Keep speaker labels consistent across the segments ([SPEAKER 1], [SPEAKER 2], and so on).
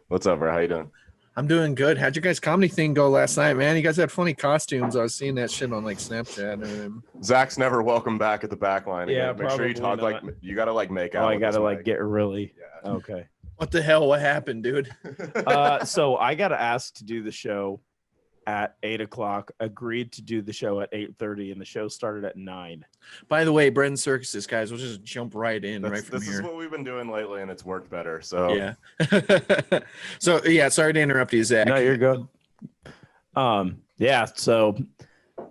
[SPEAKER 1] What's up, bro? How you doing?
[SPEAKER 2] I'm doing good. How'd your guys' comedy thing go last night, man? You guys had funny costumes. I was seeing that shit on like Snapchat.
[SPEAKER 1] Zach's never welcome back at the back line again.
[SPEAKER 3] Yeah,
[SPEAKER 1] Make sure you talk
[SPEAKER 3] probably
[SPEAKER 1] like you gotta like make
[SPEAKER 3] Oh,
[SPEAKER 1] out.
[SPEAKER 3] I
[SPEAKER 1] with
[SPEAKER 3] gotta
[SPEAKER 1] this
[SPEAKER 3] like
[SPEAKER 1] mic.
[SPEAKER 3] get really.
[SPEAKER 1] Yeah.
[SPEAKER 3] Okay.
[SPEAKER 2] What the hell? What happened, dude?
[SPEAKER 3] So I got asked to do the show at 8:00. Agreed to do the show at 8:30, and the show started at 9.
[SPEAKER 2] By the way, Bread Circuses, guys, we'll just jump right in right from
[SPEAKER 1] this
[SPEAKER 2] here.
[SPEAKER 1] is what we've been doing lately, and it's worked better. So
[SPEAKER 2] yeah. So yeah, sorry to interrupt you, Zach.
[SPEAKER 3] No, you're good. Yeah. So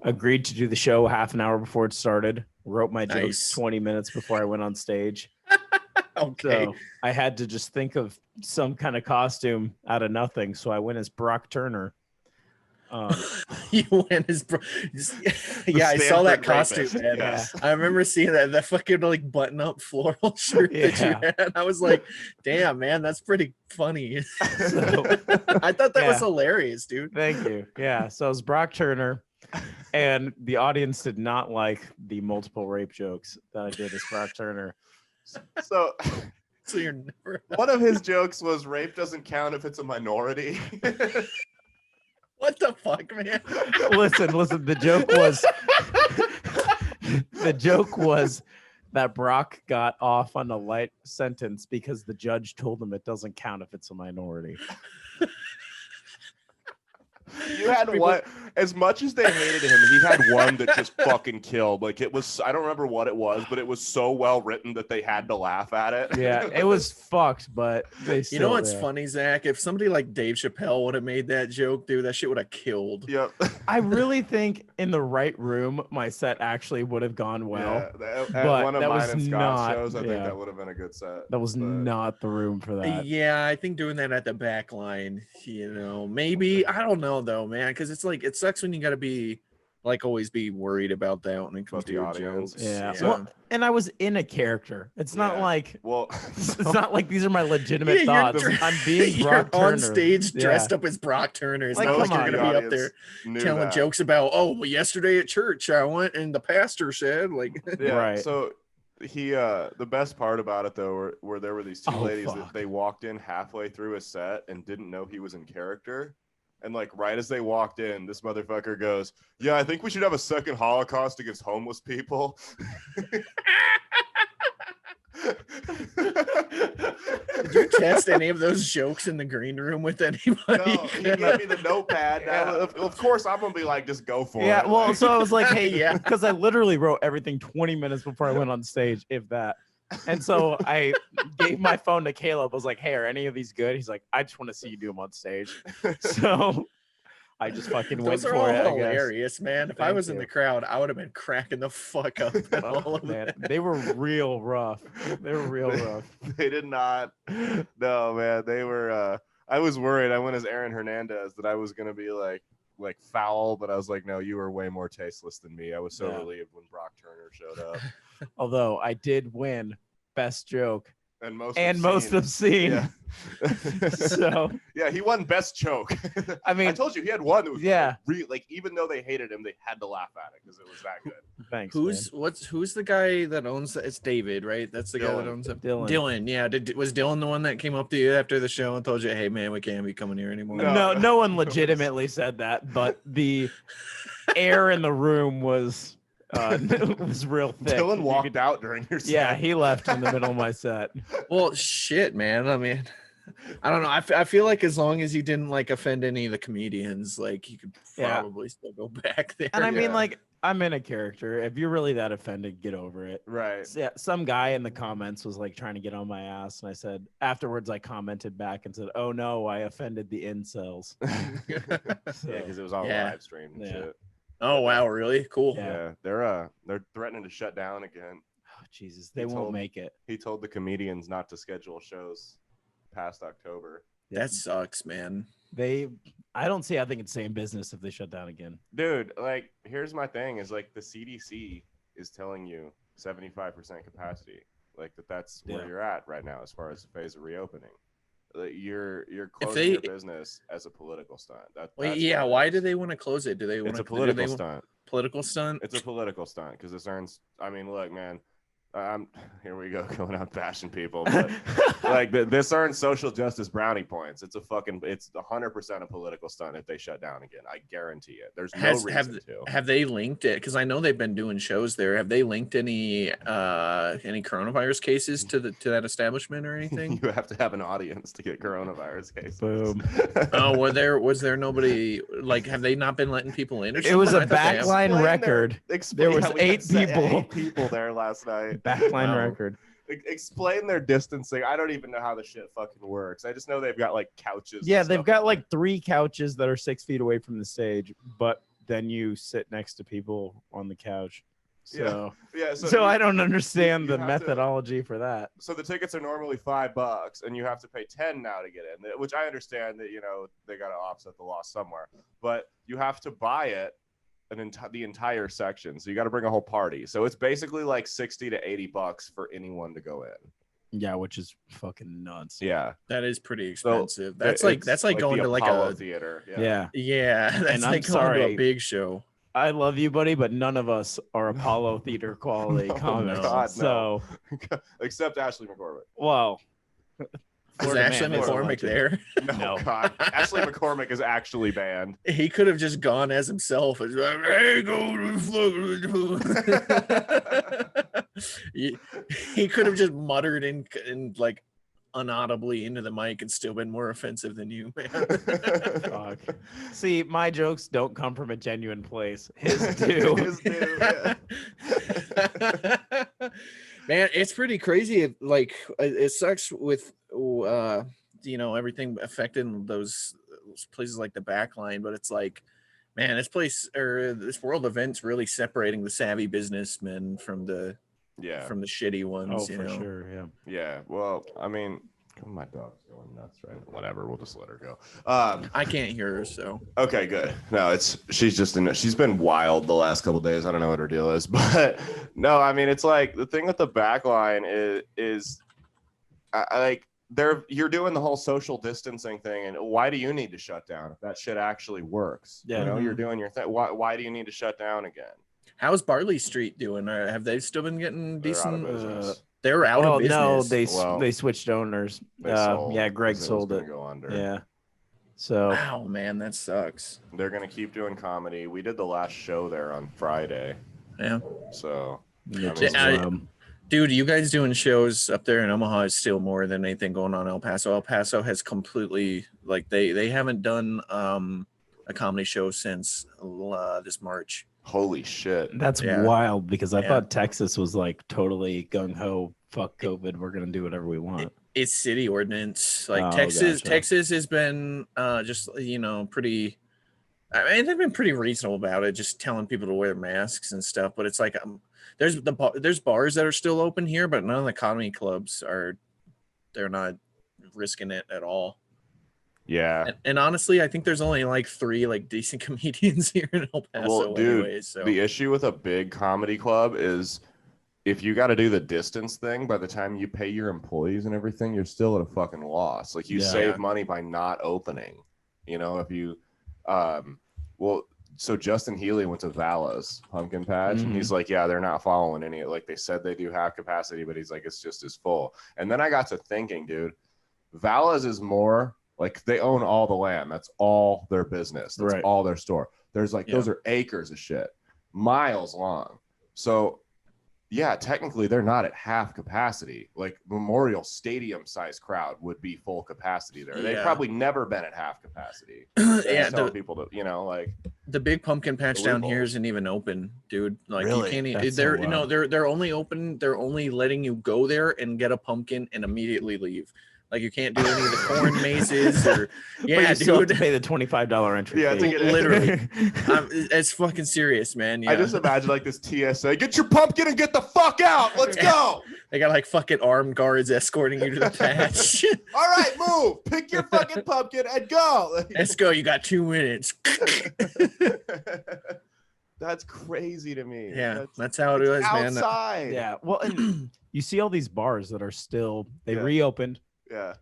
[SPEAKER 3] agreed to do the show half an hour before it started. Wrote my jokes 20 minutes before I went on stage.
[SPEAKER 2] Okay.
[SPEAKER 3] So I had to just think of some kind of costume out of nothing. So I went as Brock Turner.
[SPEAKER 2] You went as yeah, I saw that costume, man.
[SPEAKER 1] Yes.
[SPEAKER 2] I remember seeing that fucking like button up floral shirt that you had. I was like, damn, man, that's pretty funny.
[SPEAKER 3] So,
[SPEAKER 2] I thought that was hilarious, dude.
[SPEAKER 3] Thank you. Yeah. So it was Brock Turner, and the audience did not like the multiple rape jokes that I did as Brock Turner.
[SPEAKER 1] So
[SPEAKER 2] you're never
[SPEAKER 1] one of his jokes was rape doesn't count if it's a minority.
[SPEAKER 2] What the fuck, man?
[SPEAKER 3] Listen. The joke was that Brock got off on a light sentence because the judge told him it doesn't count if it's a minority.
[SPEAKER 1] You had one, as much as they hated him, he had one that just fucking killed. Like it was, I don't remember what it was, but it was so well written that they had to laugh at it.
[SPEAKER 3] Yeah, it was fucked, but they still,
[SPEAKER 2] you know what's funny, Zach? If somebody like Dave Chappelle would have made that joke, dude, that shit would have killed.
[SPEAKER 1] Yep.
[SPEAKER 3] I really think in the right room, my set actually would have gone well.
[SPEAKER 1] Yeah,
[SPEAKER 3] but
[SPEAKER 1] one of
[SPEAKER 3] that
[SPEAKER 1] mine
[SPEAKER 3] was
[SPEAKER 1] and Scott's
[SPEAKER 3] not,
[SPEAKER 1] shows, I think that would have been a good set.
[SPEAKER 3] That was not the room for that.
[SPEAKER 2] Yeah, I think doing that at the back line, maybe. I don't know though, man, because it's like it sucks when you got to be like always be worried about that when it comes to
[SPEAKER 1] the
[SPEAKER 2] your
[SPEAKER 1] audience.
[SPEAKER 2] jokes.
[SPEAKER 3] Yeah. Well, and I was in a character. It's not like it's not like these are my legitimate thoughts. I'm being Brock Turner
[SPEAKER 2] on stage dressed up as Brock Turner. It's
[SPEAKER 3] like,
[SPEAKER 2] not like you're gonna be up there telling jokes about, oh, well, yesterday at church I went and the pastor said like
[SPEAKER 1] right. So the best part about it though were there were these two ladies that they walked in halfway through a set and didn't know he was in character. And like right as they walked in, this motherfucker goes, "Yeah, I think we should have a second Holocaust against homeless people."
[SPEAKER 2] Did you test any of those jokes in the green room with anybody?
[SPEAKER 1] No, he gave me the notepad. Of course, I'm gonna be like, just go for it.
[SPEAKER 3] Yeah, well, so I was like, hey, because I literally wrote everything 20 minutes before I went on stage, if that. And so I gave my phone to Caleb. I was like, hey, are any of these good? He's like, I just want to see you do them on stage. So I just fucking went for it.
[SPEAKER 2] Those are all hilarious, man. If I was in the crowd, I would have been cracking the fuck up at all of
[SPEAKER 3] man,
[SPEAKER 2] that.
[SPEAKER 3] They were real rough. They were real rough.
[SPEAKER 1] They did not. No, man. They were. I was worried. I went as Aaron Hernandez that I was gonna be like foul, but I was like, no, you were way more tasteless than me. I was so relieved when Brock Turner showed up.
[SPEAKER 3] Although I did win best joke
[SPEAKER 1] and most
[SPEAKER 3] obscene.
[SPEAKER 1] Yeah.
[SPEAKER 3] So
[SPEAKER 1] yeah, he won best joke.
[SPEAKER 3] I mean,
[SPEAKER 1] I told you he had one that was like even though they hated him, they had to laugh at it because it was that good.
[SPEAKER 3] Thanks.
[SPEAKER 2] Who's the guy that owns that? It's David, right? That's the guy that owns it. Dylan. Yeah. Was Dylan the one that came up to you after the show and told you, hey man, we can't be coming here anymore?
[SPEAKER 3] No one legitimately said that, but the air in the room was it was real thick.
[SPEAKER 1] Dylan walked out during your set.
[SPEAKER 3] Yeah, he left in the middle of my set.
[SPEAKER 2] Well, shit, man. I mean, I don't know. I feel like as long as you didn't like offend any of the comedians, like you could probably still go back there.
[SPEAKER 3] And I mean, like, I'm in a character. If you're really that offended, get over it.
[SPEAKER 1] Right.
[SPEAKER 3] So, yeah. Some guy in the comments was like trying to get on my ass, and I said afterwards, I commented back and said, "Oh no, I offended the incels."
[SPEAKER 1] Yeah, because it was on live stream and shit.
[SPEAKER 2] Oh wow, really? Cool.
[SPEAKER 1] Yeah, they're threatening to shut down again.
[SPEAKER 3] Oh Jesus, they won't make it.
[SPEAKER 1] He told the comedians not to schedule shows past October.
[SPEAKER 2] That sucks, man.
[SPEAKER 3] I don't see how they can stay in business if they shut down again.
[SPEAKER 1] Dude, like here's my thing is like the CDC is telling you 75% capacity. Like that's where you're at right now as far as the phase of reopening. You're closing your business as a political stunt.
[SPEAKER 2] Why do they want to close it? Do they want
[SPEAKER 1] It's a political stunt.
[SPEAKER 2] Political stunt?
[SPEAKER 1] It's a political stunt because this earns. I mean, look, man, Here we go, going out bashing people. But like this earns social justice brownie points. It's 100% a political stunt if they shut down again. I guarantee it. There's no reason to.
[SPEAKER 2] Have they linked it? Because I know they've been doing shows there. Have they linked any coronavirus cases to that establishment or anything?
[SPEAKER 1] You have to have an audience to get coronavirus cases.
[SPEAKER 3] Boom.
[SPEAKER 2] Oh, was there nobody? Like, have they not been letting people in?
[SPEAKER 3] It was a backline record. There was 8 people.
[SPEAKER 1] 8 people there last night.
[SPEAKER 3] Backline record.
[SPEAKER 1] Explain their distancing. I don't even know how the shit fucking works. I just know they've got like couches.
[SPEAKER 3] Yeah, they've got like 3 couches that are 6 feet away from the stage, but then you sit next to people on the couch. So so I don't understand the methodology for that.
[SPEAKER 1] So the tickets are normally $5, and you have to pay $10 now to get in. Which I understand that they got to offset the loss somewhere, but you have to buy it. The entire section, so you got to bring a whole party. So it's basically like $60 to $80 for anyone to go in.
[SPEAKER 3] Yeah, which is fucking nuts.
[SPEAKER 1] Yeah,
[SPEAKER 2] that is pretty expensive.
[SPEAKER 1] So
[SPEAKER 2] that's like going to like a
[SPEAKER 1] theater.
[SPEAKER 3] Yeah.
[SPEAKER 2] That's
[SPEAKER 3] and
[SPEAKER 2] like going to a big show.
[SPEAKER 3] I love you, buddy, but none of us are Apollo theater quality comics.
[SPEAKER 1] God,
[SPEAKER 3] so
[SPEAKER 1] except Ashley McCormick.
[SPEAKER 3] Well,
[SPEAKER 2] is Ashley McCormick there?
[SPEAKER 1] No, God. Ashley McCormick is actually banned.
[SPEAKER 2] He could have just gone as himself. Like, hey, go he could have just muttered in like unaudibly into the mic and still been more offensive than you, man.
[SPEAKER 3] Fuck. See, my jokes don't come from a genuine place. His do.
[SPEAKER 1] His do, yeah.
[SPEAKER 2] Man, it's pretty crazy. Like, it sucks with everything affecting those places like the backline, but it's like, man, this world event's really separating the savvy businessmen from the shitty ones.
[SPEAKER 3] Oh, for sure.
[SPEAKER 1] Yeah. Well, I mean, my dog's going nuts, right? Whatever, we'll just let her go.
[SPEAKER 2] I can't hear her, so
[SPEAKER 1] okay, good. No, she's been wild the last couple of days. I don't know what her deal is, but no, I mean, it's like the thing with the backline is you're doing the whole social distancing thing, and why do you need to shut down if that shit actually works?
[SPEAKER 3] Yeah.
[SPEAKER 1] You're doing your thing. Why do you need to shut down again?
[SPEAKER 2] How's Barley Street doing? Have they still been getting decent?
[SPEAKER 1] They're out of business.
[SPEAKER 2] They're out of business.
[SPEAKER 3] No, they switched owners. Greg sold it.
[SPEAKER 1] Go under.
[SPEAKER 3] Yeah. So.
[SPEAKER 2] Wow, man, that sucks.
[SPEAKER 1] They're gonna keep doing comedy. We did the last show there on Friday.
[SPEAKER 2] Yeah.
[SPEAKER 1] So.
[SPEAKER 2] Dude, you guys doing shows up there in Omaha is still more than anything going on in El Paso. El Paso has completely they haven't done a comedy show since this March.
[SPEAKER 1] Holy shit.
[SPEAKER 3] That's wild, because I thought Texas was like totally gung-ho, fuck COVID, we're gonna do whatever we want.
[SPEAKER 2] It's city ordinance. Texas has been just pretty, I mean, they've been pretty reasonable about it, just telling people to wear masks and stuff, but it's like there's bars that are still open here, but none of the comedy clubs they're not risking it at all.
[SPEAKER 1] Yeah.
[SPEAKER 2] And honestly, I think there's only like 3 like decent comedians here in El Paso.
[SPEAKER 1] Well, dude,
[SPEAKER 2] anyways, so.
[SPEAKER 1] The issue with a big comedy club is if you got to do the distance thing, by the time you pay your employees and everything, you're still at a fucking loss. Like, you save money by not opening. If you so Justin Healy went to Vala's Pumpkin Patch, and he's like, yeah, they're not following any, like, they said they do half capacity, but he's like, it's just as full. And then I got to thinking, dude, Vala's is more like they own all the land. That's all their business. That's all their store. There's like, those are acres of shit, miles long. So yeah, technically they're not at half capacity. Like, Memorial Stadium size crowd would be full capacity there. They've probably never been at half capacity. People to, like,
[SPEAKER 2] the big pumpkin patch down here isn't even open, dude. Like,
[SPEAKER 1] really?
[SPEAKER 2] You can't. They're only open. They're only letting you go there and get a pumpkin and immediately leave. Like, you can't do any of the corn mazes or
[SPEAKER 3] but you still have to pay the $25 entry fee.
[SPEAKER 1] To get in.
[SPEAKER 2] Literally. It's fucking serious, man. Yeah.
[SPEAKER 1] I just imagine like this TSA, get your pumpkin and get the fuck out. Let's go.
[SPEAKER 2] They got like fucking armed guards escorting you to the patch.
[SPEAKER 1] All right, move. Pick your fucking pumpkin and go.
[SPEAKER 2] Let's go. You got 2 minutes.
[SPEAKER 1] That's crazy to me.
[SPEAKER 2] Yeah, that's how it is, man.
[SPEAKER 1] Outside.
[SPEAKER 3] Yeah. Well, and you see all these bars that are still, they reopened.
[SPEAKER 1] Yeah.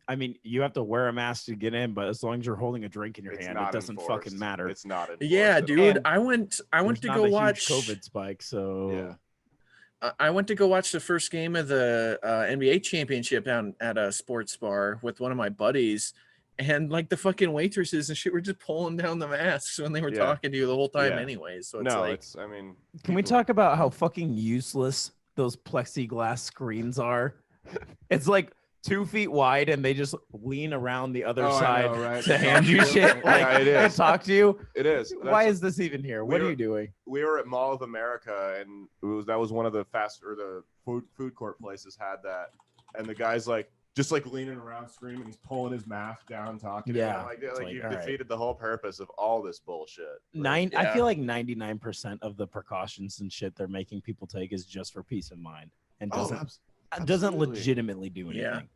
[SPEAKER 3] I mean, you have to wear a mask to get in, but as long as you're holding a drink in your hand, it doesn't
[SPEAKER 1] enforced.
[SPEAKER 3] fucking matter.
[SPEAKER 1] It's not.
[SPEAKER 2] Yeah, dude. I went to go watch
[SPEAKER 3] COVID spike. So
[SPEAKER 2] I went to go watch the first game of the NBA championship down at a sports bar with one of my buddies, and like the fucking waitresses and shit were just pulling down the masks when they were talking to you the whole time anyway. So it's
[SPEAKER 1] I mean,
[SPEAKER 3] can we talk about how fucking useless those plexiglass screens are? It's like 2 feet wide and they just lean around the other side to hand you shit and talk to you.
[SPEAKER 1] It is.
[SPEAKER 3] Why is this even here? What are you doing?
[SPEAKER 1] We were at Mall of America, and that was one of the food court places had that, and the guy's like just like leaning around screaming. He's pulling his mask down, talking.
[SPEAKER 3] Yeah,
[SPEAKER 1] like you've defeated the whole purpose of all this bullshit.
[SPEAKER 3] I feel like 99% of the precautions and shit they're making people take is just for peace of mind and doesn't legitimately do anything.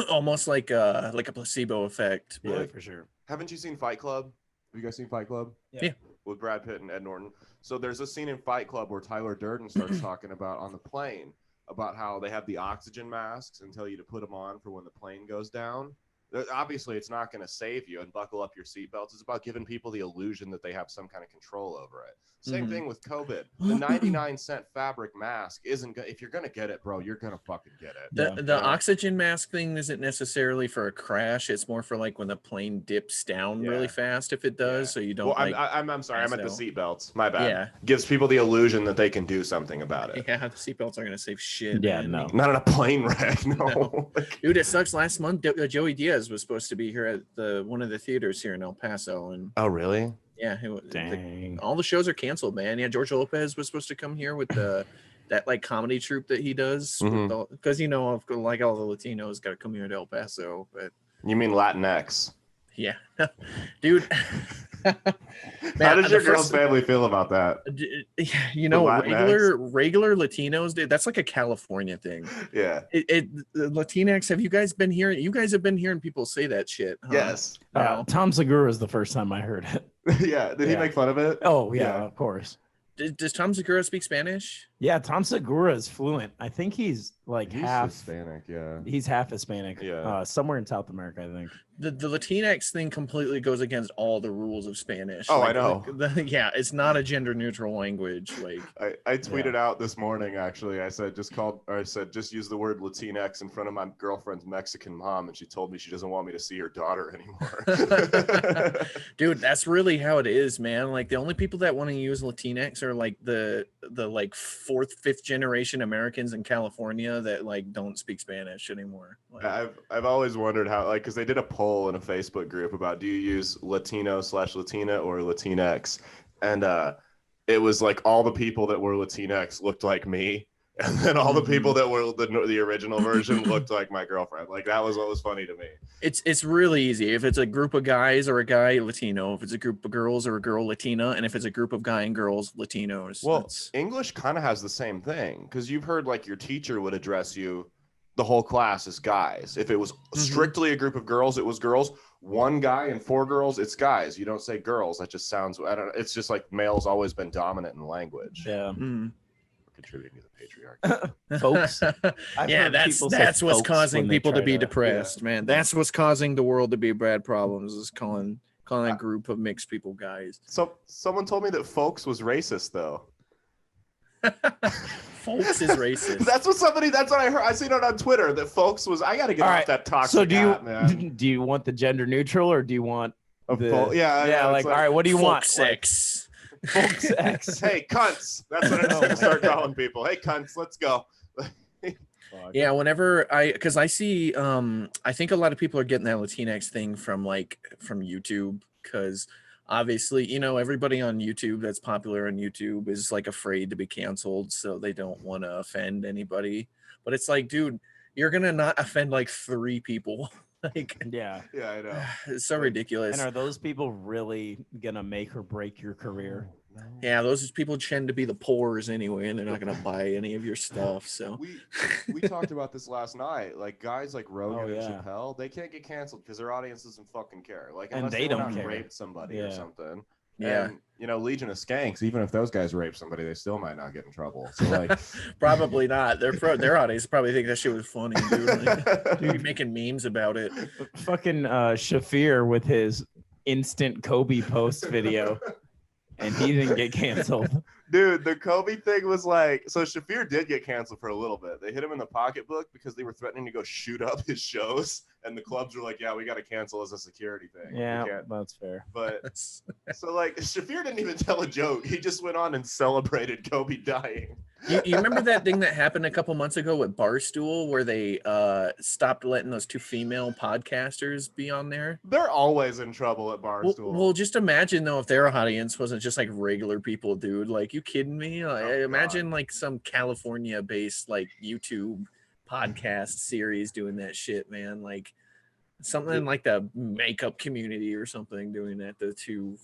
[SPEAKER 2] Almost like a placebo effect.
[SPEAKER 3] Yeah, for sure.
[SPEAKER 1] Haven't you seen Fight Club? Have you guys seen Fight Club?
[SPEAKER 2] Yeah.
[SPEAKER 1] With Brad Pitt and Ed Norton. So there's a scene in Fight Club where Tyler Durden starts talking about on the plane about how they have the oxygen masks and tell you to put them on for when the plane goes down. Obviously, it's not going to save you, and buckle up your seatbelts. It's about giving people the illusion that they have some kind of control over it. Same thing with COVID. The 99-cent fabric mask isn't good. If you're going to get it, bro, you're going to fucking get it.
[SPEAKER 2] The oxygen mask thing isn't necessarily for a crash. It's more for like when the plane dips down really fast, if it does, so you don't.
[SPEAKER 1] Well, I'm sorry. I meant the seatbelts. My bad. Yeah. Gives people the illusion that they can do something about it.
[SPEAKER 2] Yeah, the seatbelts aren't going to save shit.
[SPEAKER 3] Yeah,
[SPEAKER 2] man.
[SPEAKER 3] no.
[SPEAKER 1] Not on a plane wreck, no.
[SPEAKER 2] Dude, it sucks. Last month, Joey Diaz was supposed to be here at one of the theaters here in El Paso, and
[SPEAKER 1] oh really?
[SPEAKER 2] Yeah,
[SPEAKER 3] Dang.
[SPEAKER 2] all the shows are canceled, man. Yeah, George Lopez was supposed to come here with that like comedy troupe that he does, because like all the Latinos got to come here to El Paso. But
[SPEAKER 1] you mean Latinx?
[SPEAKER 2] Yeah, dude.
[SPEAKER 1] Man, how does your girl's family feel about that?
[SPEAKER 2] Regular Latinos, dude. That's like a California thing.
[SPEAKER 1] Yeah.
[SPEAKER 2] Latinx. Have you guys been hearing? You guys have been hearing people say that shit. Huh?
[SPEAKER 1] Yes.
[SPEAKER 3] Tom Segura is the first time I heard it.
[SPEAKER 1] Yeah. Did he make fun of it?
[SPEAKER 3] Oh yeah, of course.
[SPEAKER 2] Does Tom Segura speak Spanish?
[SPEAKER 3] Yeah, Tom Segura is fluent. I think he's half
[SPEAKER 1] Hispanic. Yeah,
[SPEAKER 3] he's half Hispanic.
[SPEAKER 1] Yeah,
[SPEAKER 3] somewhere in South America, I think.
[SPEAKER 2] The Latinx thing completely goes against all the rules of Spanish.
[SPEAKER 1] Oh, I know.
[SPEAKER 2] It's not a gender neutral language. Like
[SPEAKER 1] I tweeted out this morning. Actually, I said just use the word Latinx in front of my girlfriend's Mexican mom, and she told me she doesn't want me to see her daughter anymore.
[SPEAKER 2] Dude, that's really how it is, man. Like the only people that want to use Latinx are like the like 4th, 5th generation Americans in California that like don't speak Spanish anymore. Like,
[SPEAKER 1] I've always wondered how, like, because they did a poll in a Facebook group about do you use Latino/Latina or Latinx, and it was like all the people that were Latinx looked like me, and then all the people that were the original version looked like my girlfriend. Like that was what was funny to me.
[SPEAKER 2] It's really easy. If it's a group of guys or a guy Latino, if it's a group of girls or a girl Latina, and if it's a group of guy and girls Latinos.
[SPEAKER 1] Well, English kind of has the same thing, because you've heard like your teacher would address you, the whole class as guys. If it was strictly a group of girls, it was girls. 1 guy and 4 girls, it's guys. You don't say girls. That just sounds, I don't know. It's just like male's always been dominant in language.
[SPEAKER 3] Yeah.
[SPEAKER 1] Contributing to the patriarchy.
[SPEAKER 3] Folks.
[SPEAKER 2] Yeah, that's what's causing people to be depressed, man. That's what's causing the world to be bad problems, is calling a group of mixed people guys.
[SPEAKER 1] So someone told me that folks was racist though.
[SPEAKER 2] Folks is racist.
[SPEAKER 1] That's what I heard. I seen it on Twitter that folks was. I got to get off that toxic.
[SPEAKER 3] So
[SPEAKER 1] do
[SPEAKER 3] you want the gender neutral, or do you want
[SPEAKER 1] yeah,
[SPEAKER 3] like all right, what do you want?
[SPEAKER 2] Sex.
[SPEAKER 3] Folk sex.
[SPEAKER 1] Hey, cunts. That's what I'm going to start calling people. Hey, cunts, let's go.
[SPEAKER 2] Yeah, whenever because I see, I think a lot of people are getting that Latinx thing from YouTube, because obviously, everybody on YouTube that's popular on YouTube is like afraid to be canceled, so they don't want to offend anybody. But it's like, dude, you're gonna not offend like 3 people. Like,
[SPEAKER 3] yeah,
[SPEAKER 1] I know.
[SPEAKER 2] It's so ridiculous.
[SPEAKER 3] And are those people really gonna make or break your career?
[SPEAKER 2] No. Yeah, those people tend to be the poors anyway, and they're not gonna buy any of your stuff. So
[SPEAKER 1] we talked about this last night. Like guys like Rogan and Chappelle, they can't get canceled because their audience doesn't fucking care. Like, unless they don't care. Raped somebody or something.
[SPEAKER 2] Yeah,
[SPEAKER 1] and Legion of Skanks, even if those guys rape somebody, they still might not get in trouble. So like,
[SPEAKER 2] probably not. Their audience probably think that shit was funny, dude. Like, dude, making memes about it.
[SPEAKER 3] Fucking Shafir with his instant Kobe post video. and he didn't get canceled.
[SPEAKER 1] Dude, the Kobe thing was like, so Shafir did get canceled for a little bit. They hit him in the pocketbook because they were threatening to go shoot up his shows, and the clubs were like, yeah, we got to cancel as a security thing.
[SPEAKER 3] Yeah, that's fair.
[SPEAKER 1] But so like Shafir didn't even tell a joke. He just went on and celebrated Kobe dying.
[SPEAKER 2] You remember that thing that happened a couple months ago with Barstool where they stopped letting those 2 female podcasters be on there?
[SPEAKER 1] They're always in trouble at Barstool.
[SPEAKER 2] Well, just imagine though if their audience wasn't just like regular people, dude. Like, you kidding me? Like, imagine like some California-based like YouTube podcast series doing that shit, man. Like something like the makeup community or something doing that. The two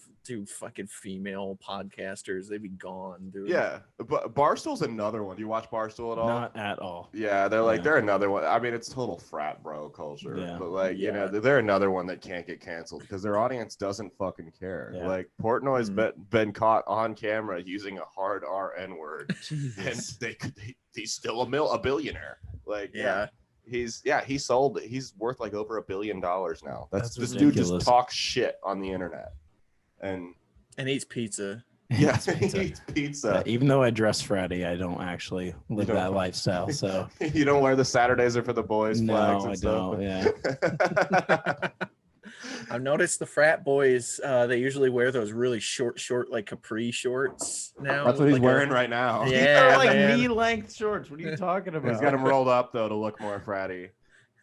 [SPEAKER 2] fucking female podcasters, they'd be gone, dude.
[SPEAKER 1] Yeah, but Barstool's another one. Do you watch Barstool at all?
[SPEAKER 3] Not at all.
[SPEAKER 1] Yeah, they're another one. I mean, it's total frat bro culture, but like you know, they're another one that can't get canceled because their audience doesn't fucking care.
[SPEAKER 3] Yeah.
[SPEAKER 1] Like Portnoy's been caught on camera using a hard R-N word, and he's still a billionaire. Like he's worth like over $1 billion now. That's this dude just talks shit on the internet and
[SPEAKER 2] eats pizza.
[SPEAKER 1] Yeah, he eats pizza.
[SPEAKER 3] Even though I dress fratty, I don't actually live that lifestyle. So
[SPEAKER 1] you don't wear the Saturdays are for the boys flags.
[SPEAKER 3] No,
[SPEAKER 1] and
[SPEAKER 3] I
[SPEAKER 1] stuff.
[SPEAKER 3] don't. Yeah.
[SPEAKER 2] I've noticed the frat boys, they usually wear those really short like capri shorts now.
[SPEAKER 1] That's what he's wearing right now.
[SPEAKER 2] Yeah,
[SPEAKER 3] like
[SPEAKER 2] man.
[SPEAKER 3] knee-length shorts. What are you talking about?
[SPEAKER 1] He's got them rolled up though to look more fratty.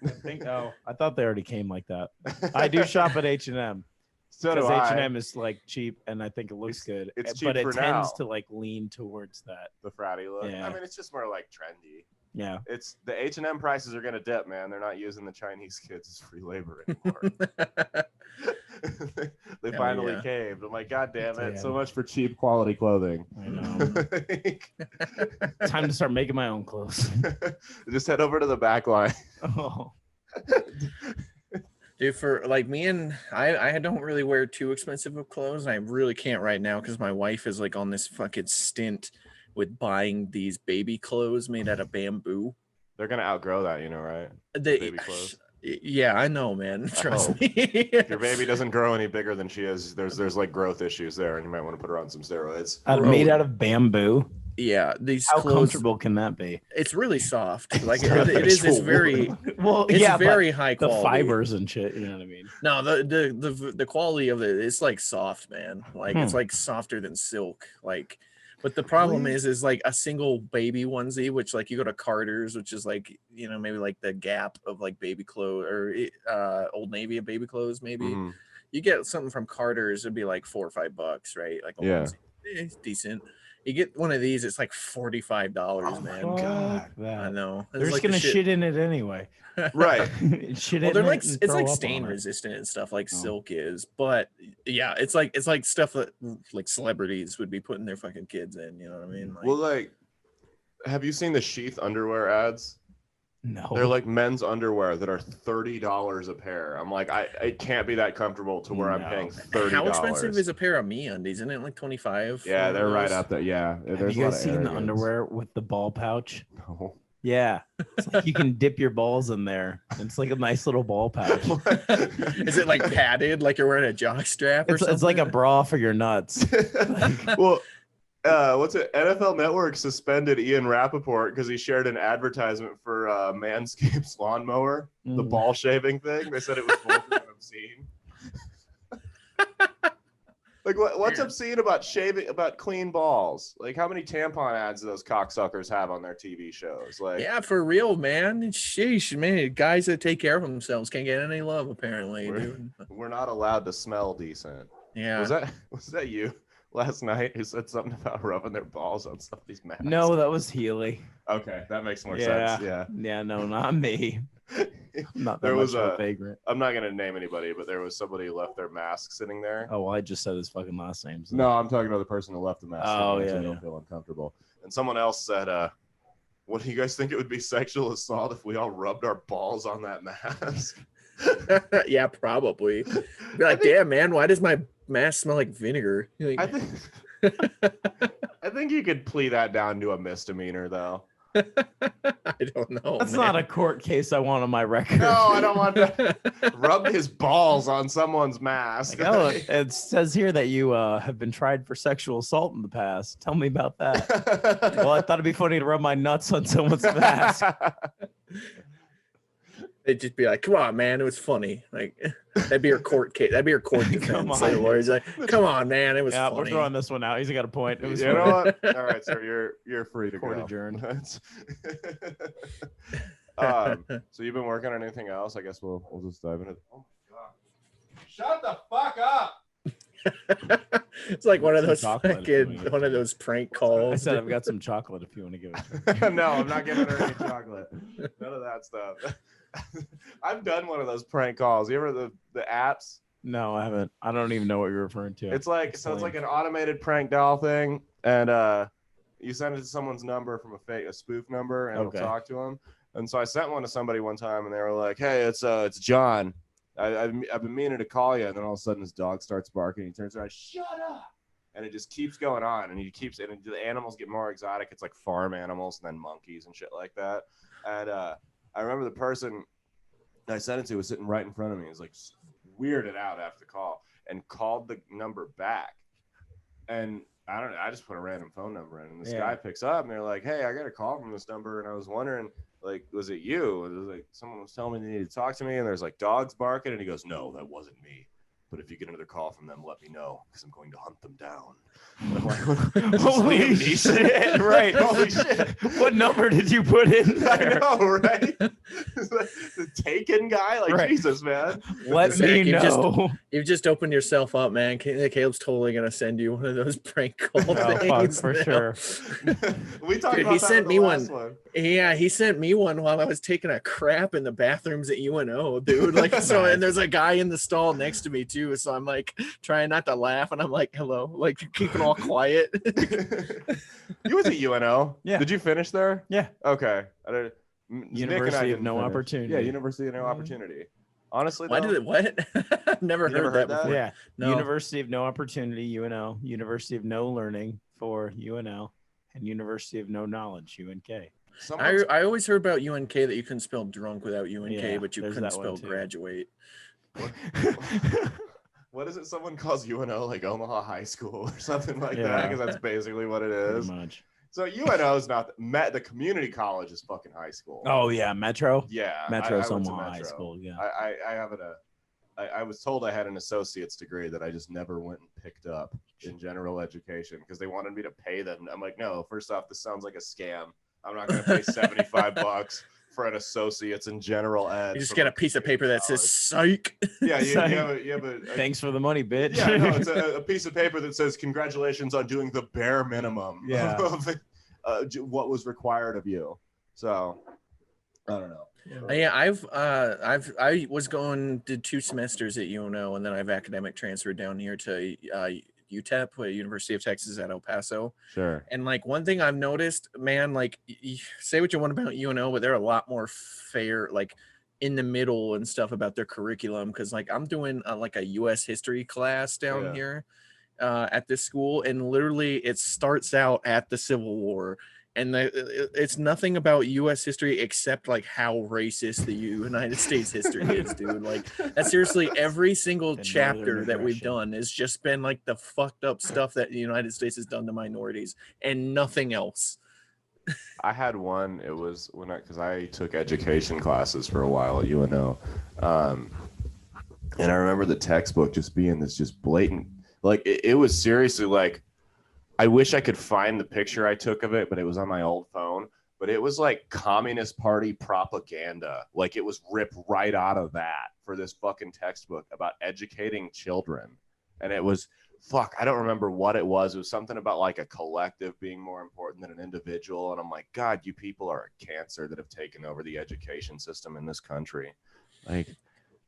[SPEAKER 3] I thought they already came like that. I do shop at H&M.
[SPEAKER 1] So do
[SPEAKER 3] because
[SPEAKER 1] I.
[SPEAKER 3] H&M is like cheap, and I think it looks good.
[SPEAKER 1] It's cheap
[SPEAKER 3] but it
[SPEAKER 1] for
[SPEAKER 3] tends
[SPEAKER 1] now.
[SPEAKER 3] to like lean towards that.
[SPEAKER 1] The fratty look.
[SPEAKER 3] Yeah.
[SPEAKER 1] I mean, it's just more like trendy.
[SPEAKER 3] Yeah.
[SPEAKER 1] It's the H&M prices are gonna dip, man. They're not using the Chinese kids as free labor anymore. They finally caved. I'm like, God damn it! So much for cheap quality clothing.
[SPEAKER 3] I know. Time to start making my own clothes.
[SPEAKER 1] Just head over to the back line.
[SPEAKER 3] Oh.
[SPEAKER 2] Dude, for like me and I don't really wear too expensive of clothes. I really can't right now because my wife is like on this fucking stint with buying these baby clothes made out of bamboo.
[SPEAKER 1] They're gonna outgrow that, you know, right?
[SPEAKER 2] Baby clothes. Yeah, I know, man. Trust me.
[SPEAKER 1] If your baby doesn't grow any bigger than she is, there's like growth issues there, and you might want to put her on some steroids.
[SPEAKER 3] Made out of bamboo.
[SPEAKER 2] Yeah, these
[SPEAKER 3] how
[SPEAKER 2] clothes,
[SPEAKER 3] comfortable can that be?
[SPEAKER 2] It's really soft. Like it is. It's very very high quality.
[SPEAKER 3] The fibers and shit. You know what I mean?
[SPEAKER 2] No, the quality of it. It's like soft, man. Like it's like softer than silk. Like, but the problem is like a single baby onesie, which like you go to Carter's, which is like, you know, maybe like the Gap of like baby clothes or Old Navy of baby clothes. Maybe you get something from Carter's, it'd be like $4 or $5, right? Like onesie. It's decent. You get one of these, it's like $45, man.
[SPEAKER 3] Oh, God,
[SPEAKER 2] I know.
[SPEAKER 3] They're just gonna shit in it anyway,
[SPEAKER 1] right?
[SPEAKER 3] Shit
[SPEAKER 2] well,
[SPEAKER 3] in
[SPEAKER 2] they're like
[SPEAKER 3] it
[SPEAKER 2] it's like stain resistant and stuff, like silk is. But yeah, it's like stuff that like celebrities would be putting their fucking kids in. You know what I mean? Like,
[SPEAKER 1] well, like, have you seen the Sheath underwear ads?
[SPEAKER 3] No.
[SPEAKER 1] They're like men's underwear that are $30 a pair. I'm like, it can't be that comfortable to where I'm paying $30.
[SPEAKER 2] How expensive is a pair of MeUndies? Isn't it like 25?
[SPEAKER 1] Yeah, they're right up there. Yeah.
[SPEAKER 3] Have you guys seen the underwear with the ball pouch?
[SPEAKER 1] No.
[SPEAKER 3] Yeah. It's like you can dip your balls in there. It's like a nice little ball pouch.
[SPEAKER 2] Is it like padded, like you're wearing a jock strap or something?
[SPEAKER 3] It's like a bra for your nuts.
[SPEAKER 1] Well, what's it? NFL Network suspended Ian Rappaport because he shared an advertisement for Manscaped's lawnmower, the ball shaving thing. They said it was vulgar and obscene. Like, what's obscene about shaving, about clean balls? Like, how many tampon ads do those cocksuckers have on their TV shows? Like,
[SPEAKER 2] yeah, for real, man. Sheesh, man. Guys that take care of themselves can't get any love, apparently.
[SPEAKER 1] We're not allowed to smell decent.
[SPEAKER 2] Yeah.
[SPEAKER 1] Was that you last night who said something about rubbing their balls on somebody's masks?
[SPEAKER 3] No, that was Healy.
[SPEAKER 1] Okay, that makes more sense. Yeah.
[SPEAKER 3] Yeah, no, not me. Not
[SPEAKER 1] there was
[SPEAKER 3] a vagrant.
[SPEAKER 1] I'm not gonna name anybody, but there was somebody who left their mask sitting there.
[SPEAKER 3] Oh, well, I just said his fucking last name. So.
[SPEAKER 1] No, I'm talking about the person who left the mask.
[SPEAKER 3] Oh, yeah,
[SPEAKER 1] so don't feel uncomfortable. And someone else said, "What do you guys think it would be sexual assault if we all rubbed our balls on that mask?"
[SPEAKER 2] Yeah, probably. Be like, damn, man, why does my mask smell like vinegar? Like,
[SPEAKER 1] I think you could plea that down to a misdemeanor, though.
[SPEAKER 2] I don't know.
[SPEAKER 3] That's not a court case I want on my record.
[SPEAKER 1] No, I don't want to rub his balls on someone's mask.
[SPEAKER 3] Like, oh, it says here that you have been tried for sexual assault in the past. Tell me about that. Well, I thought it'd be funny to rub my nuts on someone's mask.
[SPEAKER 2] They'd just be like, "Come on, man, it was funny." Like that'd be your court case. That'd be your court defense. Like, lawyer's like, "Come on, man, it was funny."
[SPEAKER 3] We're throwing this one out. He's got a point. It was
[SPEAKER 1] you know what? All right, sir, you're free to
[SPEAKER 3] court
[SPEAKER 1] go.
[SPEAKER 3] adjourned.
[SPEAKER 1] So you've been working on anything else? I guess we'll just dive into. Oh my god! Shut the fuck up!
[SPEAKER 2] It's like one of those prank calls.
[SPEAKER 3] I said I've got some chocolate if you want to give it.
[SPEAKER 1] No, I'm not giving her any chocolate. None of that stuff. I've done one of those prank calls. You ever the apps?
[SPEAKER 3] No, I haven't. I don't even know what you're referring to.
[SPEAKER 1] It's like it's like an automated prank dial thing, and you send it to someone's number from a spoof number, and it'll talk to them. And so I sent one to somebody one time, and they were like, "Hey, it's John. I've been meaning to call you." And then all of a sudden, his dog starts barking. He turns around, "Shut up!" And it just keeps going on, and the animals get more exotic. It's like farm animals, and then monkeys and shit like that. And I remember the person I sent it to was sitting right in front of me. He was like weirded out after the call and called the number back. And I don't know. I just put a random phone number in, and this guy picks up, and they're like, "Hey, I got a call from this number, and I was wondering, like, was it you?" It was like someone was telling me they needed to talk to me, and there's like dogs barking, and he goes, "No, that wasn't me. But if you get another call from them, let me know, because I'm going to hunt them down." I'm like,
[SPEAKER 3] holy shit! Right? Holy shit! What number did you put in there?
[SPEAKER 1] I know, right? The Taken guy, like Jesus, man.
[SPEAKER 3] Let me know.
[SPEAKER 2] You've just opened yourself up, man. Caleb's totally gonna send you one of those prank call things
[SPEAKER 3] for sure.
[SPEAKER 1] We talked about he sent me one.
[SPEAKER 2] Yeah, he sent me one while I was taking a crap in the bathrooms at UNO, dude. Like, so, and there's a guy in the stall next to me too. So I'm like trying not to laugh, and I'm like, "Hello," like keeping all quiet.
[SPEAKER 1] You was at UNO.
[SPEAKER 3] Yeah.
[SPEAKER 1] Did you finish there?
[SPEAKER 3] Yeah.
[SPEAKER 1] Okay.
[SPEAKER 3] University of No Opportunity.
[SPEAKER 1] Yeah, University of No Opportunity. Honestly,
[SPEAKER 2] why did it? What? I've never heard that before.
[SPEAKER 3] Yeah.
[SPEAKER 2] No.
[SPEAKER 3] University of No Opportunity, UNO. University of No Learning for UNL, and University of No Knowledge, UNK.
[SPEAKER 2] I always heard about UNK that you couldn't spell drunk without UNK, but you couldn't spell graduate.
[SPEAKER 1] What is it? Someone calls UNO like Omaha High School or something like that, because that's basically what it is.
[SPEAKER 3] Pretty much.
[SPEAKER 1] So UNO is not the community college is fucking high school.
[SPEAKER 3] Oh yeah, Metro.
[SPEAKER 1] Yeah,
[SPEAKER 3] Metro's Omaha High School. Yeah,
[SPEAKER 1] I was told I had an associate's degree that I just never went and picked up in general education because they wanted me to pay them. I'm like, no. First off, this sounds like a scam. I'm not going to pay $75 for an associate's in general ed.
[SPEAKER 2] You just get a piece of paper that says "psych."
[SPEAKER 1] Yeah, you have a
[SPEAKER 3] thanks for the money, bitch.
[SPEAKER 1] Yeah, no, it's a piece of paper that says congratulations on doing the bare minimum of what was required of you. So I don't know.
[SPEAKER 2] Yeah, I was did 2 semesters at UNO, and then I've academic transferred down here to UTEP, University of Texas at El Paso.
[SPEAKER 3] Sure.
[SPEAKER 2] And like one thing I've noticed, man, like say what you want about UNO, but they're a lot more fair, like in the middle and stuff about their curriculum. Cause like I'm doing like a US history class down here at this school. And literally it starts out at the Civil War. And it's nothing about U.S. history except like how racist the United States history is, dude. Like that's seriously every single chapter that we've done has just been like the fucked up stuff that the United States has done to minorities and nothing else.
[SPEAKER 1] I had one. It was because I took education classes for a while at UNO, and I remember the textbook just being this just blatant. Like it was seriously like. I wish I could find the picture I took of it, but it was on my old phone. But it was like Communist Party propaganda. Like it was ripped right out of that for this fucking textbook about educating children. And it was, I don't remember what it was. It was something about like a collective being more important than an individual. And I'm like, God, you people are a cancer that have taken over the education system in this country. Like,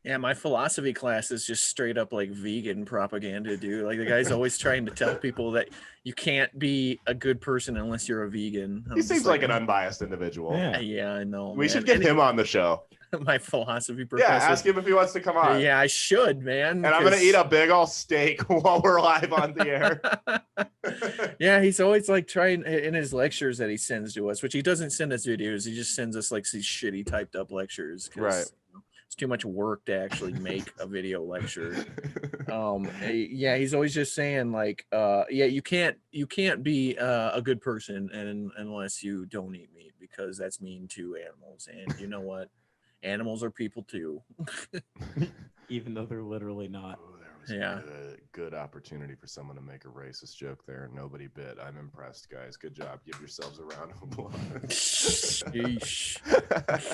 [SPEAKER 2] yeah, my philosophy class is just straight up like vegan propaganda, dude. Like the guy's always trying to tell people that you can't be a good person unless you're a vegan.
[SPEAKER 1] He seems like an unbiased individual.
[SPEAKER 2] Yeah, I know.
[SPEAKER 1] We should get him on the show.
[SPEAKER 2] my philosophy professor.
[SPEAKER 1] Yeah, ask him if he wants to come on.
[SPEAKER 2] Yeah, I should, man.
[SPEAKER 1] And I'm gonna eat a big old steak while we're live on the air.
[SPEAKER 2] Yeah, he's always like trying in his lectures that he sends to us, which he doesn't send us videos. He just sends us like these shitty typed up lectures.
[SPEAKER 1] Right.
[SPEAKER 2] It's too much work to actually make a video lecture. Yeah, he's always just saying like, yeah, you can't be a good person unless you don't eat meat, because that's mean to animals. And you know what? Animals are people too.
[SPEAKER 3] Even though they're literally not.
[SPEAKER 1] Oh, there was a good opportunity for someone to make a racist joke there, and nobody bit. I'm impressed, guys. Good job. Give yourselves a round of applause.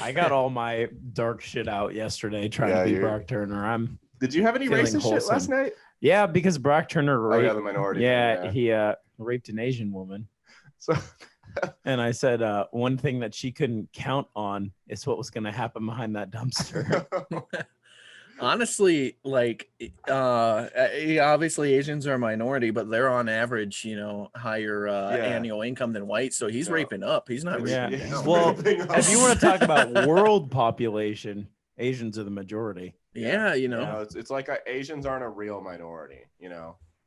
[SPEAKER 3] I got all my dark shit out yesterday trying to be Brock Turner.
[SPEAKER 1] Did you have any racist shit last night?
[SPEAKER 3] Yeah, because Brock Turner raped,
[SPEAKER 1] the minority.
[SPEAKER 3] Yeah, he raped an Asian woman.
[SPEAKER 1] So
[SPEAKER 3] and I said one thing that she couldn't count on is what was going to happen behind that dumpster.
[SPEAKER 2] Honestly, like obviously Asians are a minority, but they're on average, higher annual income than whites. So he's raping up. He's not raping down.
[SPEAKER 3] Well, if you want to talk about world population, Asians are the majority.
[SPEAKER 2] Yeah,
[SPEAKER 1] it's like Asians aren't a real minority.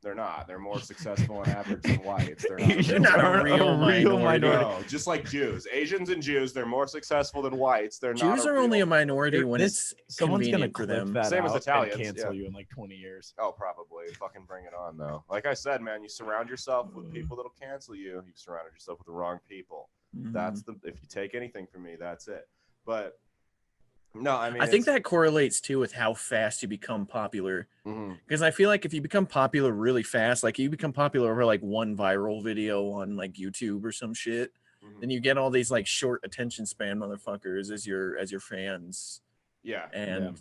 [SPEAKER 1] They're not. They're more successful on average than whites.
[SPEAKER 2] They're not a real minority.
[SPEAKER 1] No, just like Jews. Asians and Jews, they're more successful than whites. They're not.
[SPEAKER 2] Jews are only a minority when it's
[SPEAKER 3] someone's going to
[SPEAKER 2] for them.
[SPEAKER 3] That
[SPEAKER 1] same as Italians.
[SPEAKER 3] And cancel you in like 20 years.
[SPEAKER 1] Oh, probably. Fucking bring it on, though. Like I said, man, you surround yourself with people that'll cancel you. You've surrounded yourself with the wrong people.
[SPEAKER 2] Mm-hmm.
[SPEAKER 1] If you take anything from me, that's it. But no, I mean,
[SPEAKER 2] I think that correlates too with how fast you become popular. Because I feel like if you become popular really fast, like you become popular over like one viral video on like YouTube or some shit, then you get all these like short attention span motherfuckers as your fans.
[SPEAKER 1] Yeah.
[SPEAKER 2] And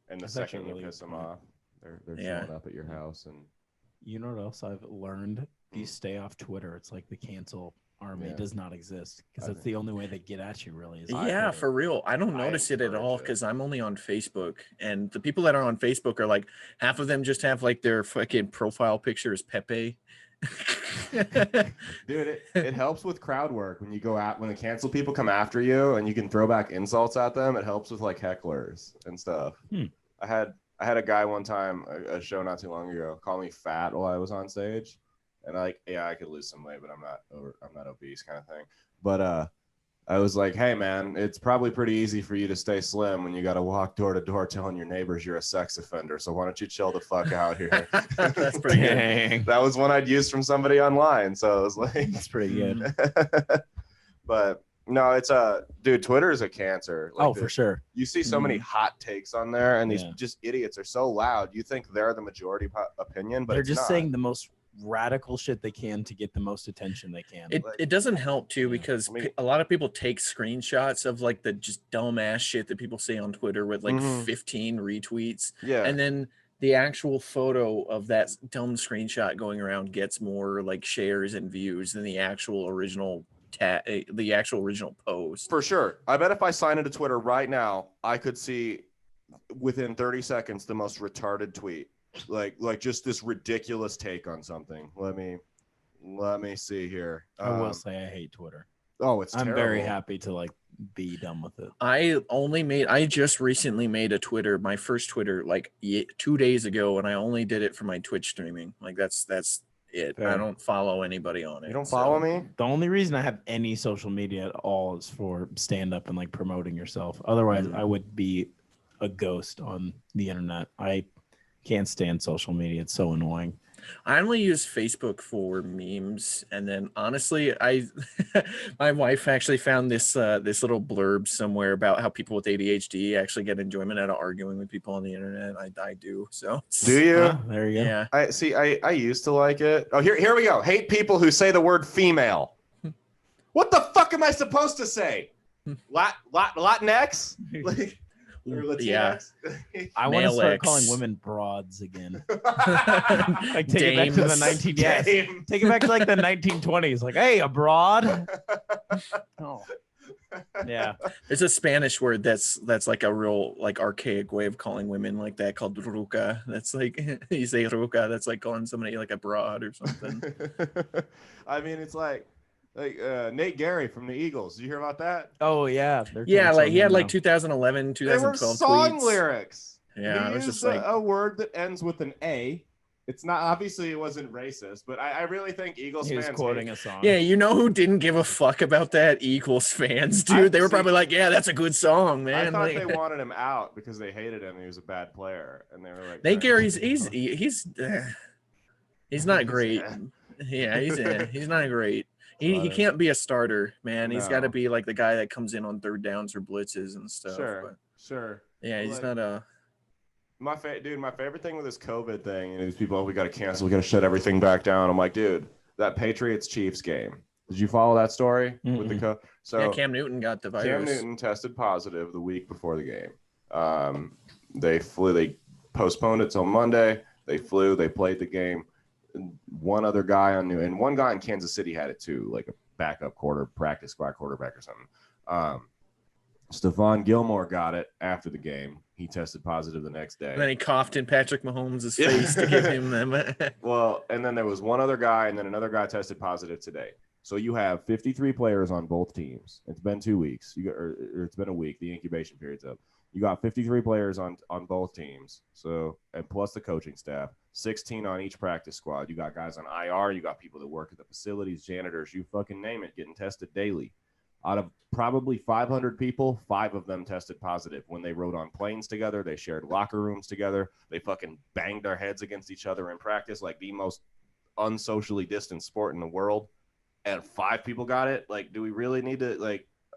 [SPEAKER 1] and the second you piss them off, they're showing up at your house. And
[SPEAKER 3] you know what else I've learned? If you stay off Twitter, it's like the cancel army does not exist, because that's the only way they get at you, really. Is
[SPEAKER 2] for real. I don't notice it at all because I'm only on Facebook, and the people that are on Facebook are like half of them just have like their fucking profile picture is Pepe.
[SPEAKER 1] Dude, it helps with crowd work when you go out, when the cancel people come after you and you can throw back insults at them. It helps with like hecklers and stuff. I had a guy one time, a show not too long ago, call me fat while I was on stage. And I could lose some weight, but I'm not obese, kind of thing. But I was like, hey man, it's probably pretty easy for you to stay slim when you got to walk door to door telling your neighbors you're a sex offender. So why don't you chill the fuck out here?
[SPEAKER 2] That's pretty good.
[SPEAKER 1] That was one I'd used from somebody online. So I was like,
[SPEAKER 3] that's pretty good.
[SPEAKER 1] But no, it's dude, Twitter is a cancer. Like,
[SPEAKER 3] for sure.
[SPEAKER 1] You see so many hot takes on there, and these just idiots are so loud. You think they're the majority opinion, but
[SPEAKER 3] they're just
[SPEAKER 1] not.
[SPEAKER 3] saying the most radical shit they can to get the most attention they can.
[SPEAKER 2] It doesn't help too, because a lot of people take screenshots of like the just dumbass shit that people say on Twitter with like 15 retweets, and then the actual photo of that dumb screenshot going around gets more like shares and views than the actual original post.
[SPEAKER 1] For sure. I bet if I sign into Twitter right now, I could see within 30 seconds the most retarded tweet. Like just this ridiculous take on something. Let me see here.
[SPEAKER 3] I will say I hate Twitter.
[SPEAKER 1] Oh, it's
[SPEAKER 3] I'm
[SPEAKER 1] terrible.
[SPEAKER 3] very happy to like be done with it.
[SPEAKER 2] I just recently made a Twitter, my first Twitter, like 2 days ago, and I only did it for my Twitch streaming. Like that's it.
[SPEAKER 3] Fair.
[SPEAKER 2] I don't follow anybody on it.
[SPEAKER 1] You don't follow me?
[SPEAKER 3] The only reason I have any social media at all is for stand up and like promoting yourself. Otherwise, I would be a ghost on the internet. I can't stand social media. It's so annoying.
[SPEAKER 2] I only use Facebook for memes, and then honestly, my wife actually found this little blurb somewhere about how people with ADHD actually get enjoyment out of arguing with people on the internet. I do. So
[SPEAKER 1] do you?
[SPEAKER 3] There you go.
[SPEAKER 2] Yeah.
[SPEAKER 1] I used to like it. Oh, here we go. Hate people who say the word female. What the fuck am I supposed to say? Latinx? Like,
[SPEAKER 2] yeah.
[SPEAKER 3] I want to start calling women broads again. Like take it back to the 19 take it back to like the 1920s. Like, hey, a broad. Oh. Yeah.
[SPEAKER 2] There's a Spanish word that's like a real like archaic way of calling women like that, called ruca. That's like you say ruca, that's like calling somebody like a broad or something.
[SPEAKER 1] I mean, it's like Like Nate Gary from the Eagles. Did you hear about that?
[SPEAKER 3] Oh yeah,
[SPEAKER 2] like he had like 2011, 2012
[SPEAKER 1] they were song
[SPEAKER 2] tweets.
[SPEAKER 1] lyrics.
[SPEAKER 2] Yeah,
[SPEAKER 1] he
[SPEAKER 2] it was
[SPEAKER 1] used
[SPEAKER 2] just like
[SPEAKER 1] a word that ends with an A. It's not, obviously it wasn't racist, but I really think Eagles
[SPEAKER 3] he was
[SPEAKER 1] fans
[SPEAKER 3] quoting a song.
[SPEAKER 2] Yeah, you know who didn't give a fuck about that? Eagles fans, dude. They were probably like, "Yeah, that's a good song, man."
[SPEAKER 1] I thought
[SPEAKER 2] like,
[SPEAKER 1] they wanted him out because they hated him. He was a bad player, and they were like,
[SPEAKER 2] Nate Gary's he's not great. Yeah, he's not great. He can't be a starter, man. He's got to be like the guy that comes in on third downs or blitzes and stuff.
[SPEAKER 1] Sure.
[SPEAKER 2] Yeah, he's not a.
[SPEAKER 1] My favorite thing with this COVID thing, and these people, we got to cancel, we got to shut everything back down. I'm like, dude, that Patriots Chiefs game. Did you follow that story with the COVID? So
[SPEAKER 2] yeah, Cam Newton got the virus.
[SPEAKER 1] Cam Newton tested positive the week before the game. They postponed it till Monday. They flew. They played the game. One other guy and one guy in Kansas City had it too, like a backup practice squad quarterback or something. Stephon Gilmore got it after the game. He tested positive the next day.
[SPEAKER 2] And then he coughed in Patrick Mahomes' face to give him them.
[SPEAKER 1] Well, and then there was one other guy, and then another guy tested positive today. So you have 53 players on both teams. It's been 2 weeks. Or it's been a week. The incubation period's up. You got 53 players on both teams. So, and plus the coaching staff, 16 on each practice squad. You got guys on IR. You got people that work at the facilities, janitors, you fucking name it, getting tested daily. Out of probably 500 people, 5 of them tested positive. When they rode on planes together, they shared locker rooms together. They fucking banged their heads against each other in practice, like the most unsocially distant sport in the world. And 5 people got it. Like, do we really need to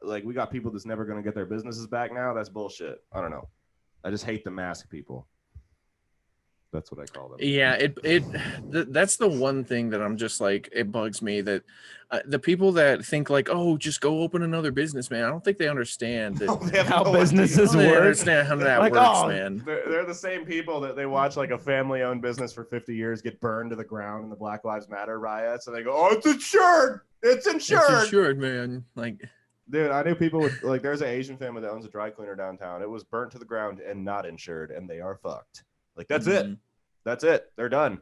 [SPEAKER 1] like we got people that's never going to get their businesses back now? That's bullshit. I don't know. I just hate the mask people. That's what I call them.
[SPEAKER 2] Yeah, that's the one thing that I'm just like, it bugs me that the people that think like, oh, just go open another business, man. I don't think they understand that
[SPEAKER 3] how businesses work.
[SPEAKER 2] They understand how that
[SPEAKER 3] like,
[SPEAKER 2] works, man.
[SPEAKER 1] They're the same people that they watch like a family-owned business for 50 years get burned to the ground in the Black Lives Matter riots, and they go, "Oh, it's insured. It's insured.
[SPEAKER 2] It's insured, man." Like,
[SPEAKER 1] dude, I knew people with like. There's an Asian family that owns a dry cleaner downtown. It was burnt to the ground and not insured, and they are fucked. Like, that's it. That's it. They're done.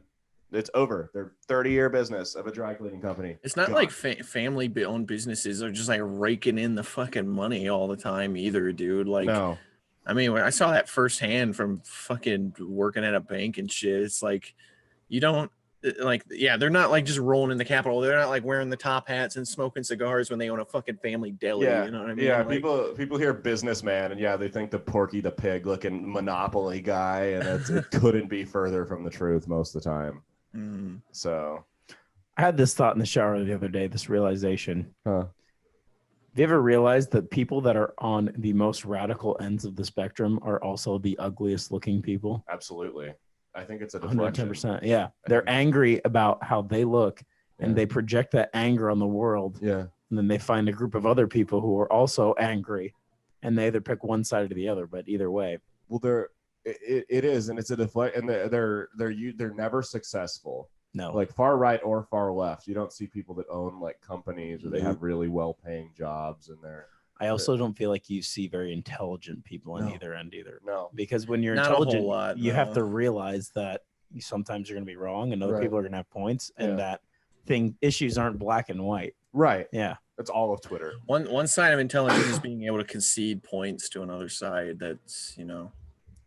[SPEAKER 1] It's over. They're 30-year business of a dry cleaning company.
[SPEAKER 2] It's not like family-owned businesses are just like raking in the fucking money all the time either, dude. Like, no. I mean, when I saw that firsthand from fucking working at a bank and shit, it's like, you don't like, yeah, they're not like just rolling in the Capitol. They're not like wearing the top hats and smoking cigars when they own a fucking family deli.
[SPEAKER 1] Yeah.
[SPEAKER 2] You know what I mean?
[SPEAKER 1] Yeah,
[SPEAKER 2] like,
[SPEAKER 1] people hear businessman and yeah, they think the Porky the Pig looking Monopoly guy, and it couldn't be further from the truth most of the time. So
[SPEAKER 3] I had this thought in the shower the other day, this realization. Have you ever realized that people that are on the most radical ends of the spectrum are also the ugliest looking people?
[SPEAKER 1] Absolutely. I think it's a deflection.
[SPEAKER 3] 110%. Yeah. They're angry about how they look, and they project that anger on the world.
[SPEAKER 1] Yeah.
[SPEAKER 3] And then they find a group of other people who are also angry, and they either pick one side or the other, but either way.
[SPEAKER 1] Well, it is, and it's a deflect, and they're never successful.
[SPEAKER 3] No.
[SPEAKER 1] Like far right or far left. You don't see people that own like companies or they have really well-paying jobs, and
[SPEAKER 3] I also don't feel like you see very intelligent people on either end either.
[SPEAKER 1] No.
[SPEAKER 3] Because when you're
[SPEAKER 2] Not
[SPEAKER 3] intelligent, you have to realize that sometimes you're going to be wrong and other people are going to have points, and that issues aren't black and white.
[SPEAKER 1] Right.
[SPEAKER 3] Yeah.
[SPEAKER 1] That's all of Twitter.
[SPEAKER 2] One side of intelligence is being able to concede points to another side. That's, you know.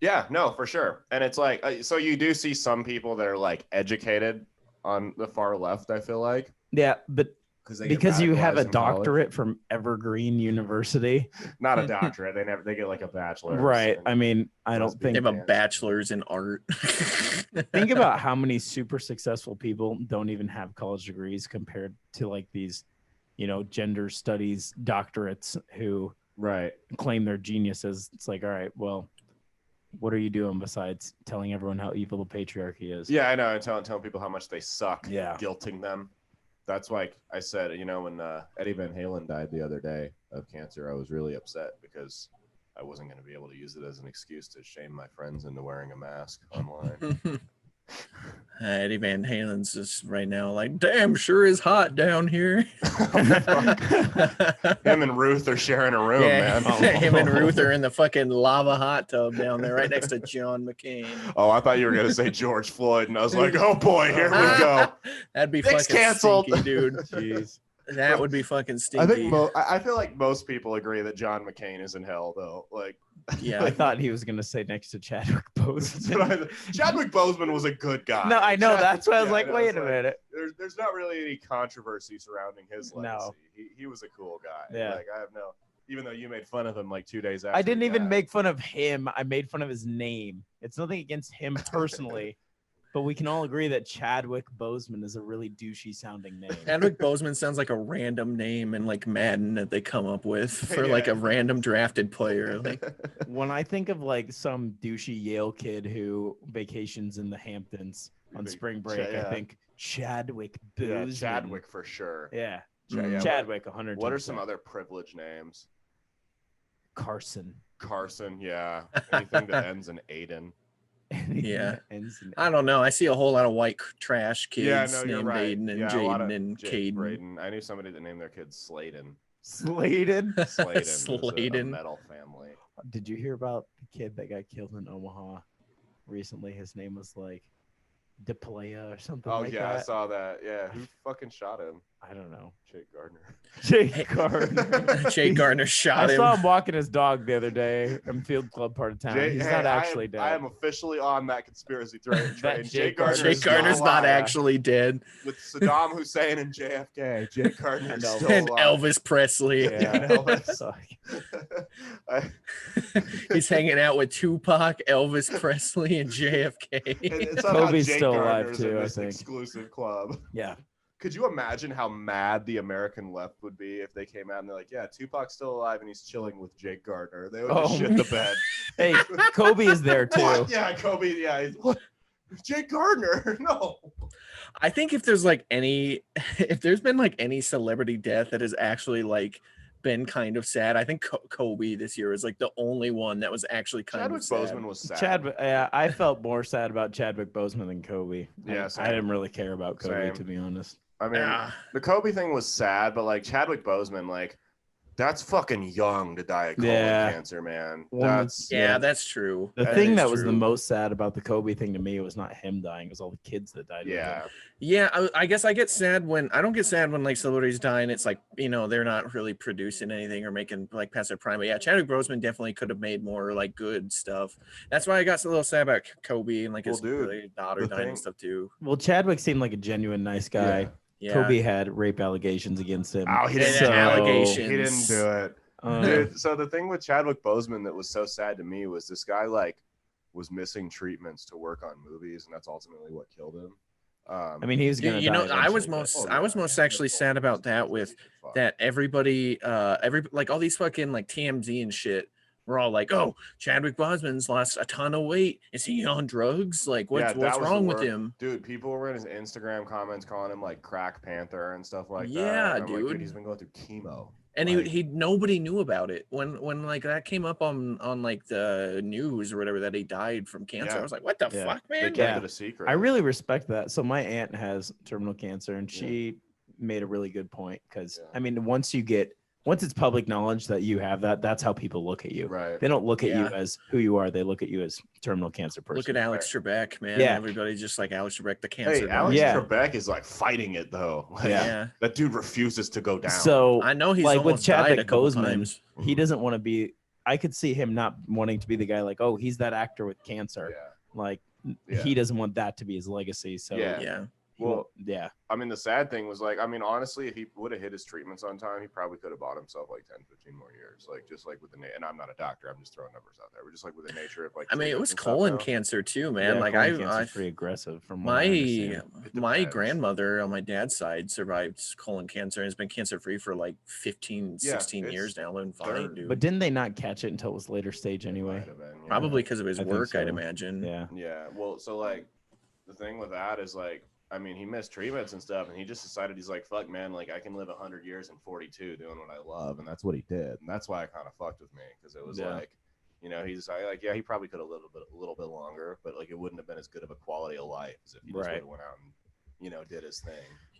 [SPEAKER 1] Yeah, no, for sure. And it's like, so you do see some people that are like educated on the far left, I feel like.
[SPEAKER 3] Yeah, but because you have a doctorate from Evergreen University.
[SPEAKER 1] Not a doctorate. They get like a bachelor's.
[SPEAKER 3] Right. I mean, I don't think
[SPEAKER 2] they have a bachelor's in art.
[SPEAKER 3] Think about how many super successful people don't even have college degrees compared to like these, you know, gender studies doctorates who claim they're geniuses. It's like, all right, well, what are you doing besides telling everyone how evil the patriarchy is?
[SPEAKER 1] Yeah, I know. And telling people how much they suck.
[SPEAKER 3] Yeah.
[SPEAKER 1] Guilting them. That's why I said, you know, when Eddie Van Halen died the other day of cancer, I was really upset because I wasn't going to be able to use it as an excuse to shame my friends into wearing a mask online.
[SPEAKER 2] Eddie Van Halen's just right now like, damn, sure is hot down here.
[SPEAKER 1] Him and Ruth are sharing a room, man.
[SPEAKER 2] Him and Ruth are in the fucking lava hot tub down there right next to John McCain.
[SPEAKER 1] Oh, I thought you were going to say George Floyd, and I was like, oh boy, here we go.
[SPEAKER 2] That'd be
[SPEAKER 1] Nick's
[SPEAKER 2] fucking
[SPEAKER 1] canceled,
[SPEAKER 2] stinky, dude.
[SPEAKER 3] Jeez.
[SPEAKER 2] That would be fucking stinky.
[SPEAKER 1] I feel like most people agree that John McCain is in hell, though. Like,
[SPEAKER 2] yeah,
[SPEAKER 3] I thought he was gonna say next to Chadwick Boseman.
[SPEAKER 1] Chadwick Boseman was a good guy.
[SPEAKER 3] No, I know. That's why I was like, wait a minute.
[SPEAKER 1] There's not really any controversy surrounding his legacy.
[SPEAKER 3] No.
[SPEAKER 1] He was a cool guy.
[SPEAKER 3] Yeah.
[SPEAKER 1] Like, I have no. Even though you made fun of him like 2 days after.
[SPEAKER 3] I didn't even make fun of him. I made fun of his name. It's nothing against him personally, but we can all agree that Chadwick Boseman is a really douchey sounding name.
[SPEAKER 2] Chadwick Boseman sounds like a random name in like Madden that they come up with for like a random drafted player. Like
[SPEAKER 3] when I think of like some douchey Yale kid who vacations in the Hamptons on spring break, I think Chadwick Boseman.
[SPEAKER 1] Yeah, Chadwick for sure.
[SPEAKER 3] Yeah.
[SPEAKER 1] Chadwick
[SPEAKER 3] 100%.
[SPEAKER 1] What are some other privileged names?
[SPEAKER 3] Carson,
[SPEAKER 1] yeah. Anything that ends in Aiden.
[SPEAKER 2] Yeah. I don't know. I see a whole lot of white trash kids named
[SPEAKER 1] right.
[SPEAKER 2] Aiden and Jaden and Caden.
[SPEAKER 1] Braden. I knew somebody that named their kid Sladen.
[SPEAKER 3] Sladen.
[SPEAKER 1] A metal family.
[SPEAKER 3] Did you hear about the kid that got killed in Omaha recently? His name was like DePlaya or something like that.
[SPEAKER 1] Oh, yeah, I saw that. Yeah, who fucking shot him?
[SPEAKER 3] I don't know.
[SPEAKER 1] Jake Gardner.
[SPEAKER 2] Jake Gardner shot him.
[SPEAKER 3] I saw him walking his dog the other day in Field Club part of town. He's not actually dead.
[SPEAKER 1] I am officially on that conspiracy train.
[SPEAKER 2] Jake Gardner's not actually dead.
[SPEAKER 1] With Saddam Hussein and JFK, Jake Gardner
[SPEAKER 2] and Elvis Presley.
[SPEAKER 3] Yeah.
[SPEAKER 1] Elvis.
[SPEAKER 2] He's hanging out with Tupac, Elvis Presley, and JFK.
[SPEAKER 3] Kobe's still alive too, I think.
[SPEAKER 1] Exclusive club.
[SPEAKER 3] Yeah.
[SPEAKER 1] Could you imagine how mad the American left would be if they came out and they're like, yeah, Tupac's still alive and he's chilling with Jake Gardner? They would just shit the bed.
[SPEAKER 3] Hey, Kobe is there too.
[SPEAKER 1] What? Yeah, Kobe. Yeah. Jake Gardner. No.
[SPEAKER 2] I think if there's been like any celebrity death that has actually like been kind of sad, I think Kobe this year is like the only one that was actually kind of sad.
[SPEAKER 1] Chadwick Boseman was sad.
[SPEAKER 3] I felt more sad about Chadwick Boseman than Kobe.
[SPEAKER 1] Yeah,
[SPEAKER 3] I didn't really care about Kobe, to be honest.
[SPEAKER 1] I mean, the Kobe thing was sad, but like Chadwick Boseman, like that's fucking young to die of colon cancer, man. That's
[SPEAKER 2] true.
[SPEAKER 3] The thing that was the most sad about the Kobe thing to me was not him dying; it was all the kids that died.
[SPEAKER 2] Yeah. I guess I get sad when I don't get sad when like celebrities die and it's like, you know, they're not really producing anything or making like past their prime. But yeah, Chadwick Boseman definitely could have made more like good stuff. That's why I got a little sad about Kobe and like his daughter dying and stuff too.
[SPEAKER 3] Well, Chadwick seemed like a genuine nice guy.
[SPEAKER 2] Yeah.
[SPEAKER 3] Kobe had rape allegations against him.
[SPEAKER 1] Oh, he didn't do it. Dude, so the thing with Chadwick Boseman that was so sad to me was this guy like was missing treatments to work on movies, and that's ultimately what killed him.
[SPEAKER 3] I mean, he was gonna.
[SPEAKER 2] You know, I was most actually sad about that with that everybody, like all these fucking like TMZ and shit. We're all like, oh, Chadwick Boseman's lost a ton of weight. Is he on drugs? Like, what's wrong with him?
[SPEAKER 1] Dude, people were in his Instagram comments calling him like Crack Panther and stuff like that.
[SPEAKER 2] Yeah,
[SPEAKER 1] dude. Like, he's been going through chemo.
[SPEAKER 2] And he nobody knew about it when like that came up on like the news or whatever that he died from cancer. I was like, what the fuck, man?
[SPEAKER 1] They kept it a secret.
[SPEAKER 3] I really respect that. So my aunt has terminal cancer, and she made a really good point because I mean, once it's public knowledge that you have that, that's how people look at you.
[SPEAKER 1] Right.
[SPEAKER 3] They don't look at you as who you are. They look at you as terminal cancer person.
[SPEAKER 2] Look at Alex Trebek, man. Yeah. Everybody's just like Alex Trebek, the cancer.
[SPEAKER 1] Hey, Alex Trebek is like fighting it though. Like, that dude refuses to go down.
[SPEAKER 3] So
[SPEAKER 2] I know he's
[SPEAKER 3] like with Chadwick
[SPEAKER 2] Boseman,
[SPEAKER 3] he doesn't want to be. I could see him not wanting to be the guy like, oh, he's that actor with cancer.
[SPEAKER 1] Yeah.
[SPEAKER 3] Like he doesn't want that to be his legacy. So
[SPEAKER 1] Well, I mean, the sad thing was like, I mean, honestly, if he would have hit his treatments on time, he probably could have bought himself like 10, 15 more years. Like, just like with and I'm not a doctor, I'm just throwing numbers out there. We're just like with the nature of like,
[SPEAKER 2] I mean, it was colon cancer too, man.
[SPEAKER 3] Yeah,
[SPEAKER 2] like
[SPEAKER 3] I pretty aggressive from
[SPEAKER 2] my grandmother on my dad's side survived colon cancer and has been cancer free for like 15, 16 years now. And fine, dude.
[SPEAKER 3] But didn't they not catch it until it was later stage anyway?
[SPEAKER 2] Probably because of his work, I'd imagine.
[SPEAKER 1] Yeah. Well, so like the thing with that is like, I mean, he missed treatments and stuff, and he just decided he's like, fuck, man, like I can live 100 years and 42 doing what I love, and that's what he did, and that's why it kind of fucked with me because it was like, you know, he decided like, he probably could have lived a little bit longer, but like it wouldn't have been as good of a quality of life as if he just would have went out and did his thing.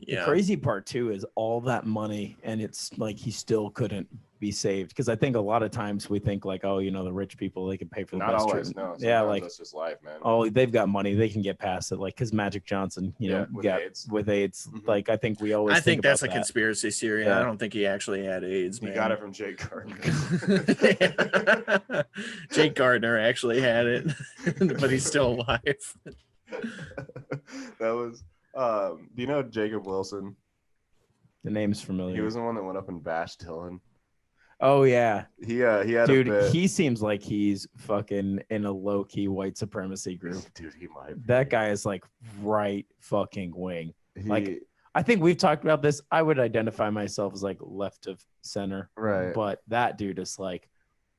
[SPEAKER 3] The crazy part too is all that money, and it's like he still couldn't be saved, because I think a lot of times we think like, oh, the rich people, they can pay for the
[SPEAKER 1] Not
[SPEAKER 3] best
[SPEAKER 1] always,
[SPEAKER 3] treatment.
[SPEAKER 1] no.
[SPEAKER 3] Yeah, like
[SPEAKER 1] that's just life, man.
[SPEAKER 3] oh, they've got money, they can get past it, like because Magic Johnson, with AIDS. Like I think we always think
[SPEAKER 2] that's
[SPEAKER 3] about
[SPEAKER 2] a conspiracy theory.
[SPEAKER 3] Yeah.
[SPEAKER 2] I don't think he actually had AIDS.
[SPEAKER 1] He got it from Jake Gardner.
[SPEAKER 2] Jake Gardner actually had it, but he's still alive.
[SPEAKER 1] That was do you know Jacob Wilson?
[SPEAKER 3] The name's familiar.
[SPEAKER 1] He was the one that went up and bashed Dylan.
[SPEAKER 3] Oh yeah,
[SPEAKER 1] he had
[SPEAKER 3] dude.
[SPEAKER 1] a bit.
[SPEAKER 3] He seems like he's fucking in a low key white supremacy group.
[SPEAKER 1] Dude, he might.
[SPEAKER 3] That guy is like right fucking wing. Like I think we've talked about this. I would identify myself as like left of center,
[SPEAKER 1] right?
[SPEAKER 3] But that dude is like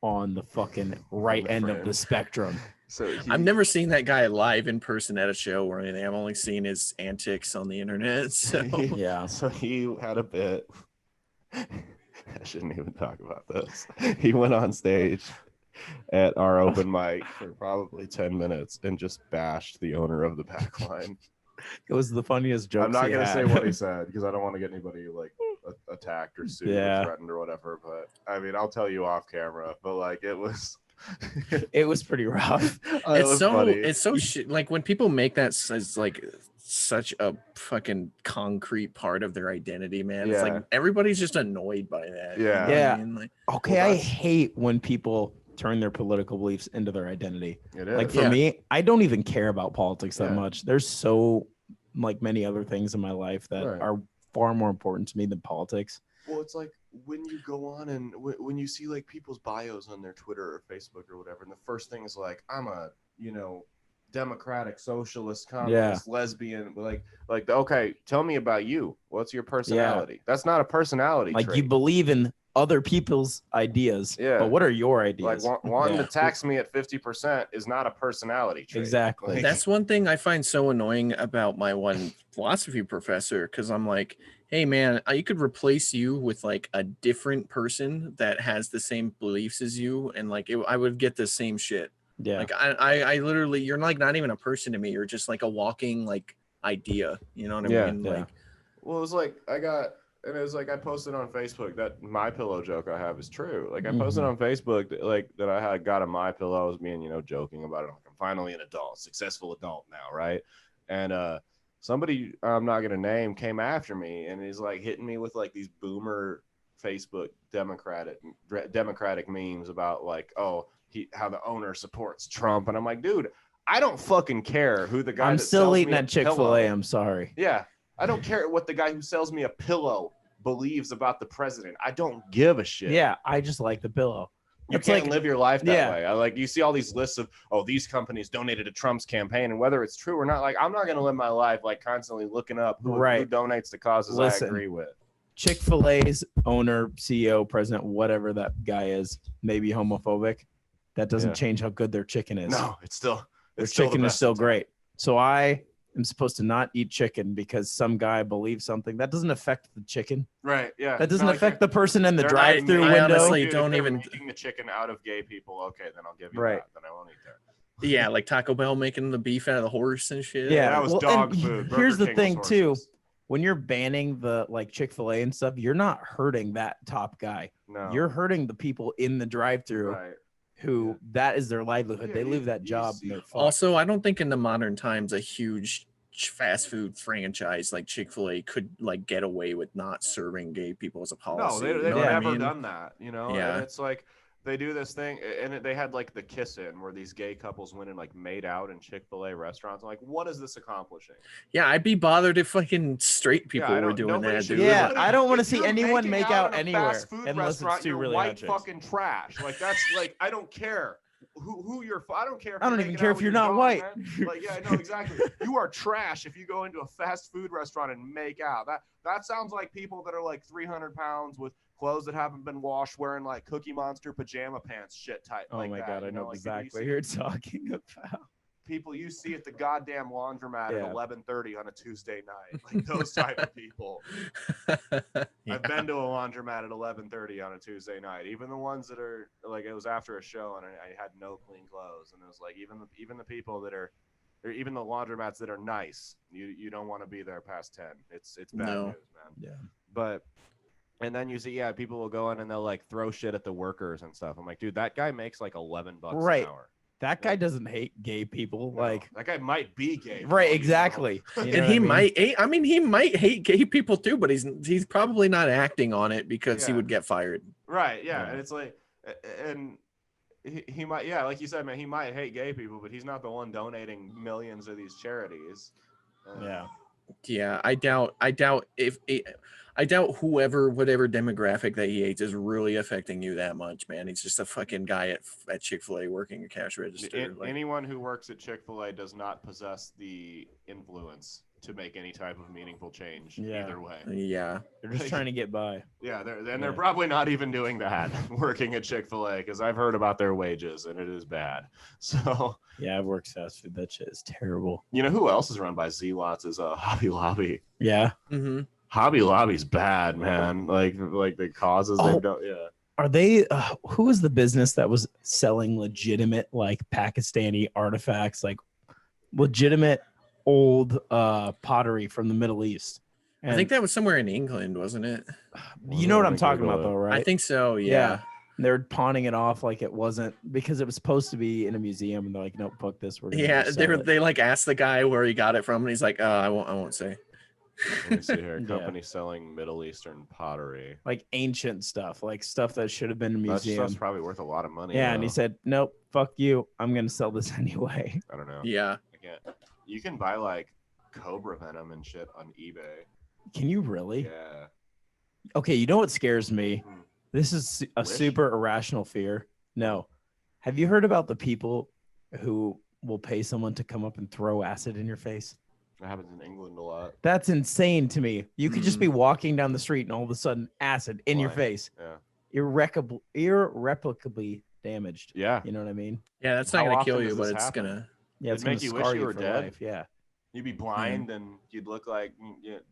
[SPEAKER 3] on the fucking right end of the spectrum.
[SPEAKER 2] So I've never seen that guy live in person at a show or anything. I've only seen his antics on the internet. So
[SPEAKER 3] yeah.
[SPEAKER 1] So he had a bit. I shouldn't even talk about this. He went on stage at our open mic for probably 10 minutes and just bashed the owner of the back line.
[SPEAKER 3] It was the funniest joke.
[SPEAKER 1] I'm not gonna say what he said because I don't want to get anybody like attacked or sued or threatened or whatever. But I mean, I'll tell you off camera. But like, it was
[SPEAKER 3] pretty rough.
[SPEAKER 2] It's so shit. Like when people make that as like such a fucking concrete part of their identity, man. It's like everybody's just annoyed by that.
[SPEAKER 1] Yeah.
[SPEAKER 2] I mean? Like,
[SPEAKER 3] okay, I hate when people turn their political beliefs into their identity.
[SPEAKER 1] It is.
[SPEAKER 3] Like for me, I don't even care about politics that much. There's so like many other things in my life that are far more important to me than politics.
[SPEAKER 1] Well, it's like when you go on and when you see like people's bios on their Twitter or Facebook or whatever, and the first thing is like, I'm a, democratic, socialist, communist, lesbian, like okay, tell me about you. What's your personality? That's not a personality
[SPEAKER 3] like
[SPEAKER 1] trait.
[SPEAKER 3] You believe in other people's ideas, but what are your ideas?
[SPEAKER 1] Like wanting to tax me at 50% is not a personality trait.
[SPEAKER 3] Exactly.
[SPEAKER 1] Like,
[SPEAKER 2] that's one thing I find so annoying about my one philosophy professor, because I'm like, hey man, you could replace you with like a different person that has the same beliefs as you, and like I would get the same shit.
[SPEAKER 3] Yeah.
[SPEAKER 2] Like I literally, you're like not even a person to me. You're just like a walking like idea. You know what I mean?
[SPEAKER 3] Yeah.
[SPEAKER 2] Like,
[SPEAKER 1] well, it was like I posted on Facebook that my pillow joke I have is true. Like I posted on Facebook that I had got a my pillow. I was being joking about it. Like, I'm finally an adult, successful adult now, right? And somebody I'm not gonna name came after me and is like hitting me with like these boomer Facebook democratic memes about like, oh, how the owner supports Trump, and I'm like, dude, I don't fucking care who the guy.
[SPEAKER 3] I'm still eating at Chick-fil-A. I'm sorry.
[SPEAKER 1] Yeah, I don't care what the guy who sells me a pillow believes about the president. I don't give a shit.
[SPEAKER 3] Yeah, I just like the pillow.
[SPEAKER 1] You can't live your life that way. Like you see all these lists of, oh, these companies donated to Trump's campaign, and whether it's true or not, like I'm not gonna live my life like constantly looking up who donates to causes I agree with.
[SPEAKER 3] Chick-fil-A's owner, CEO, president, whatever that guy is, may be homophobic. That doesn't change how good their chicken is.
[SPEAKER 1] No, their
[SPEAKER 3] chicken is still great. So I am supposed to not eat chicken because some guy believes something. That doesn't affect the chicken.
[SPEAKER 1] Right. Yeah.
[SPEAKER 3] That doesn't affect the person in the
[SPEAKER 2] I
[SPEAKER 3] drive-through window.
[SPEAKER 2] honestly don't even
[SPEAKER 1] making the chicken out of gay people. Okay, then I'll give you
[SPEAKER 3] Right.
[SPEAKER 1] that. Then I won't eat that.
[SPEAKER 2] Yeah, like Taco Bell making the beef out of the horse and shit.
[SPEAKER 3] Yeah,
[SPEAKER 1] that was dog food.
[SPEAKER 3] Here's the thing
[SPEAKER 1] was
[SPEAKER 3] too. When you're banning the like Chick-fil-A and stuff, you're not hurting that top guy.
[SPEAKER 1] No.
[SPEAKER 3] You're hurting the people in the drive-through.
[SPEAKER 1] Right.
[SPEAKER 3] Who that is their livelihood. They leave that job. And they're
[SPEAKER 2] also, I don't think in the modern times a huge fast food franchise like Chick-fil-A could like get away with not serving gay people as a policy.
[SPEAKER 1] No, they've never done that.
[SPEAKER 2] Yeah.
[SPEAKER 1] And it's like they do this thing, and they had like the kiss in where these gay couples went and like made out in Chick-fil-A restaurants. I'm like, what is this accomplishing?
[SPEAKER 2] Yeah, I'd be bothered if fucking straight people were doing that, dude.
[SPEAKER 3] Yeah, I don't want to see anyone make out anywhere unless it's too really
[SPEAKER 1] white fucking trash. Like that's like I don't care who you're. I don't care.
[SPEAKER 3] I don't even care if you're not white.
[SPEAKER 1] Like yeah, no, exactly. You are trash if you go into a fast food restaurant and make out. That sounds like people that are like 300 pounds with clothes that haven't been washed, wearing like Cookie Monster pajama pants, shit type.
[SPEAKER 3] Oh
[SPEAKER 1] like
[SPEAKER 3] my
[SPEAKER 1] that,
[SPEAKER 3] god, I know
[SPEAKER 1] like,
[SPEAKER 3] exactly what you're talking about.
[SPEAKER 1] People you see at the goddamn laundromat at 11:30 on a Tuesday night, like those type of people. I've been to a laundromat at 11:30 on a Tuesday night, even the ones that are like it was after a show and I had no clean clothes, and it was like even the people that are or even the laundromats that are nice. You don't want to be there past 10. It's bad news, man.
[SPEAKER 3] Yeah.
[SPEAKER 1] But and then you see, people will go in and they'll like throw shit at the workers and stuff. I'm like, dude, that guy makes like $11 an hour.
[SPEAKER 3] That guy doesn't hate gay people.
[SPEAKER 1] No,
[SPEAKER 3] like
[SPEAKER 1] that guy might be gay.
[SPEAKER 3] Right, exactly.
[SPEAKER 2] You know? And he might he might hate gay people too, but he's probably not acting on it because he would get fired.
[SPEAKER 1] Right, yeah. And it's like, and he might, like you said, man, he might hate gay people, but he's not the one donating millions to these charities.
[SPEAKER 2] Yeah, I doubt whatever demographic that he hates is really affecting you that much, man. He's just a fucking guy at Chick-fil-A working a cash register.
[SPEAKER 1] Anyone who works at Chick-fil-A does not possess the influence to make any type of meaningful change either way.
[SPEAKER 2] Yeah.
[SPEAKER 3] They're just trying to get by.
[SPEAKER 1] Yeah, they're probably not even doing that working at Chick-fil-A, because I've heard about their wages and it is bad. So
[SPEAKER 3] yeah, I've worked fast food. That shit is terrible.
[SPEAKER 1] You know who else is run by Z-Lots is Hobby Lobby.
[SPEAKER 3] Yeah.
[SPEAKER 2] Mm-hmm.
[SPEAKER 1] Hobby Lobby's bad, man. Like the causes they've done. Yeah.
[SPEAKER 3] Are they? Who was the business that was selling legitimate like Pakistani artifacts, like legitimate old pottery from the Middle East? And
[SPEAKER 2] I think that was somewhere in England, wasn't it?
[SPEAKER 3] You know what I'm talking about, though, right?
[SPEAKER 2] I think so. Yeah.
[SPEAKER 3] They're pawning it off like it wasn't, because it was supposed to be in a museum, and they're like, "Nope, fuck this." We're gonna
[SPEAKER 2] they like asked the guy where he got it from, and he's like, "I won't say."
[SPEAKER 1] Let me see here. Company selling Middle Eastern pottery,
[SPEAKER 3] like ancient stuff, like stuff that should have been in a museum.
[SPEAKER 1] That's probably worth a lot of money.
[SPEAKER 3] Yeah, and he said, "Nope, fuck you. I'm gonna sell this anyway."
[SPEAKER 1] I don't know.
[SPEAKER 2] Yeah,
[SPEAKER 1] you can buy like cobra venom and shit on eBay.
[SPEAKER 3] Can you really?
[SPEAKER 1] Yeah.
[SPEAKER 3] Okay, you know what scares me? This is a super irrational fear. No. Have you heard about the people who will pay someone to come up and throw acid in your face?
[SPEAKER 1] That happens in England a lot.
[SPEAKER 3] That's insane to me. You could just be walking down the street and all of a sudden acid in your face.
[SPEAKER 1] Yeah.
[SPEAKER 3] Irreplicably damaged.
[SPEAKER 1] Yeah.
[SPEAKER 3] You know what I mean?
[SPEAKER 2] Yeah, that's not gonna kill you, but it's gonna.
[SPEAKER 3] Yeah, it's
[SPEAKER 1] gonna make you wish you were dead.
[SPEAKER 3] Life. Yeah.
[SPEAKER 1] You'd be blind and you'd look like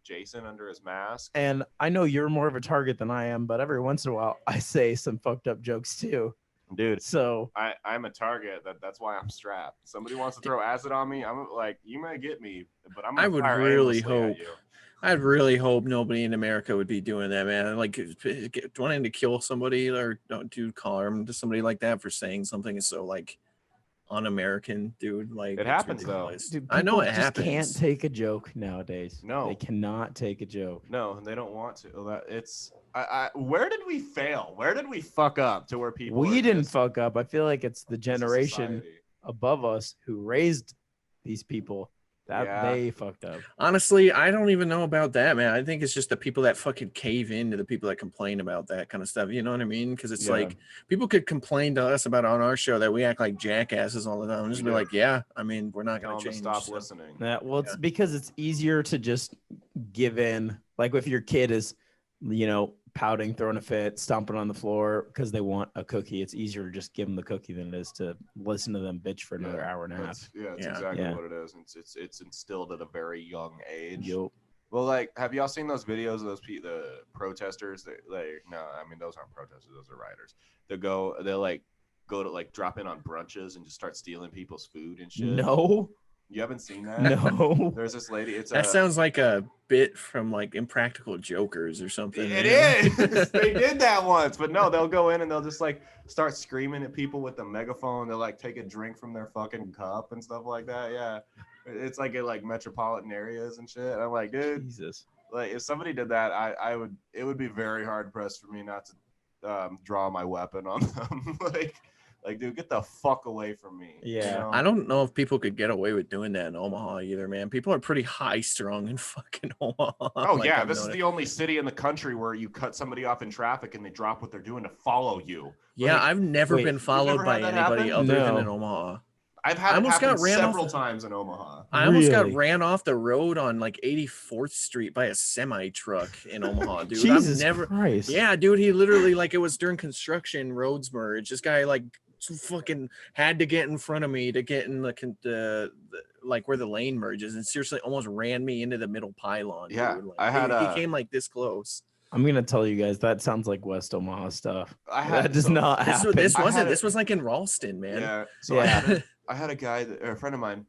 [SPEAKER 1] Jason under his mask.
[SPEAKER 3] And I know you're more of a target than I am, but every once in a while I say some fucked up jokes too.
[SPEAKER 1] Dude,
[SPEAKER 3] so
[SPEAKER 1] I'm a target. That's why I'm strapped. Somebody wants to throw acid on me, I'm like, you may get me, but I'm.
[SPEAKER 2] I would really hope. I'd really hope nobody in America would be doing that, man. Like wanting to kill somebody or don't do harm to somebody like that for saying something is so like un-American, dude. Like
[SPEAKER 1] it happens though.
[SPEAKER 3] Dude,
[SPEAKER 2] I know it
[SPEAKER 3] just
[SPEAKER 2] happens.
[SPEAKER 3] Can't take a joke nowadays.
[SPEAKER 1] No,
[SPEAKER 3] they cannot take a joke.
[SPEAKER 1] No, they don't want to. It's where did we fail? Where did we fuck up to where people?
[SPEAKER 3] We didn't fuck up. I feel like it's the generation above us who raised these people that they fucked up.
[SPEAKER 2] Honestly, I don't even know about that, man. I think it's just the people that fucking cave in to the people that complain about that kind of stuff. You know what I mean? Because it's like people could complain to us about on our show that we act like jackasses all the time. And just be like, I mean, we're not going to change.
[SPEAKER 1] Stop listening.
[SPEAKER 3] Well, it's because it's easier to just give in. Like if your kid is, pouting, throwing a fit, stomping on the floor because they want a cookie, it's easier to just give them the cookie than it is to listen to them bitch for another hour and a half.
[SPEAKER 1] That's exactly what it is. It's instilled at a very young age.
[SPEAKER 3] Yep.
[SPEAKER 1] Well, like, have y'all seen those videos of the protesters? No, I mean, those aren't protesters. Those are rioters. They'll go to like drop in on brunches and just start stealing people's food and shit.
[SPEAKER 3] No.
[SPEAKER 1] You haven't seen that?
[SPEAKER 3] No.
[SPEAKER 1] There's this lady.
[SPEAKER 2] That sounds like a bit from like Impractical Jokers or something.
[SPEAKER 1] It is. They did that once, but no, they'll go in and they'll just like start screaming at people with the megaphone. They'll like take a drink from their fucking cup and stuff like that. Yeah, it's like in like metropolitan areas and shit. And I'm like, dude,
[SPEAKER 3] Jesus.
[SPEAKER 1] Like if somebody did that, it would be very hard pressed for me not to draw my weapon on them. Like, dude, get the fuck away from me.
[SPEAKER 3] Yeah.
[SPEAKER 2] I don't know if people could get away with doing that in Omaha either, man. People are pretty high strung in fucking Omaha.
[SPEAKER 1] Oh, yeah. This is the only city in the country where you cut somebody off in traffic and they drop what they're doing to follow you.
[SPEAKER 2] Yeah, I've never been followed by anybody other than in Omaha.
[SPEAKER 1] I've had it happen several times in Omaha.
[SPEAKER 2] I almost got ran off the road on like 84th Street by a semi truck in Omaha, dude.
[SPEAKER 3] Jesus Christ.
[SPEAKER 2] Yeah, dude. He literally like it was during construction, roads merge. This guy like fucking had to get in front of me to get in the like where the lane merges, and seriously almost ran me into the middle pylon.
[SPEAKER 1] Yeah,
[SPEAKER 2] dude. Like, he came like this close.
[SPEAKER 3] I'm gonna tell you guys that sounds like West Omaha stuff. That does not happen.
[SPEAKER 2] This was like in Ralston, man.
[SPEAKER 1] Yeah. So I had a guy, a friend of mine,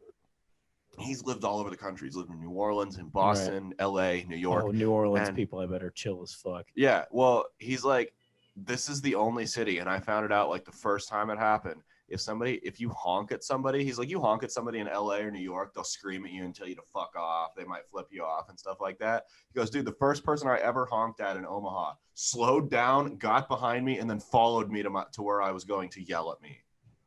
[SPEAKER 1] He's lived all over the country. He's lived in New Orleans, in Boston, LA, New York.
[SPEAKER 3] Oh, New Orleans people, I bet are chill as fuck.
[SPEAKER 1] Yeah. Well, he's like, this is the only city. And I found it out like the first time it happened. If you honk at somebody, he's like, you honk at somebody in LA or New York, they'll scream at you and tell you to fuck off. They might flip you off and stuff like that. He goes, dude, the first person I ever honked at in Omaha slowed down, got behind me, and then followed me to where I was going to yell at me.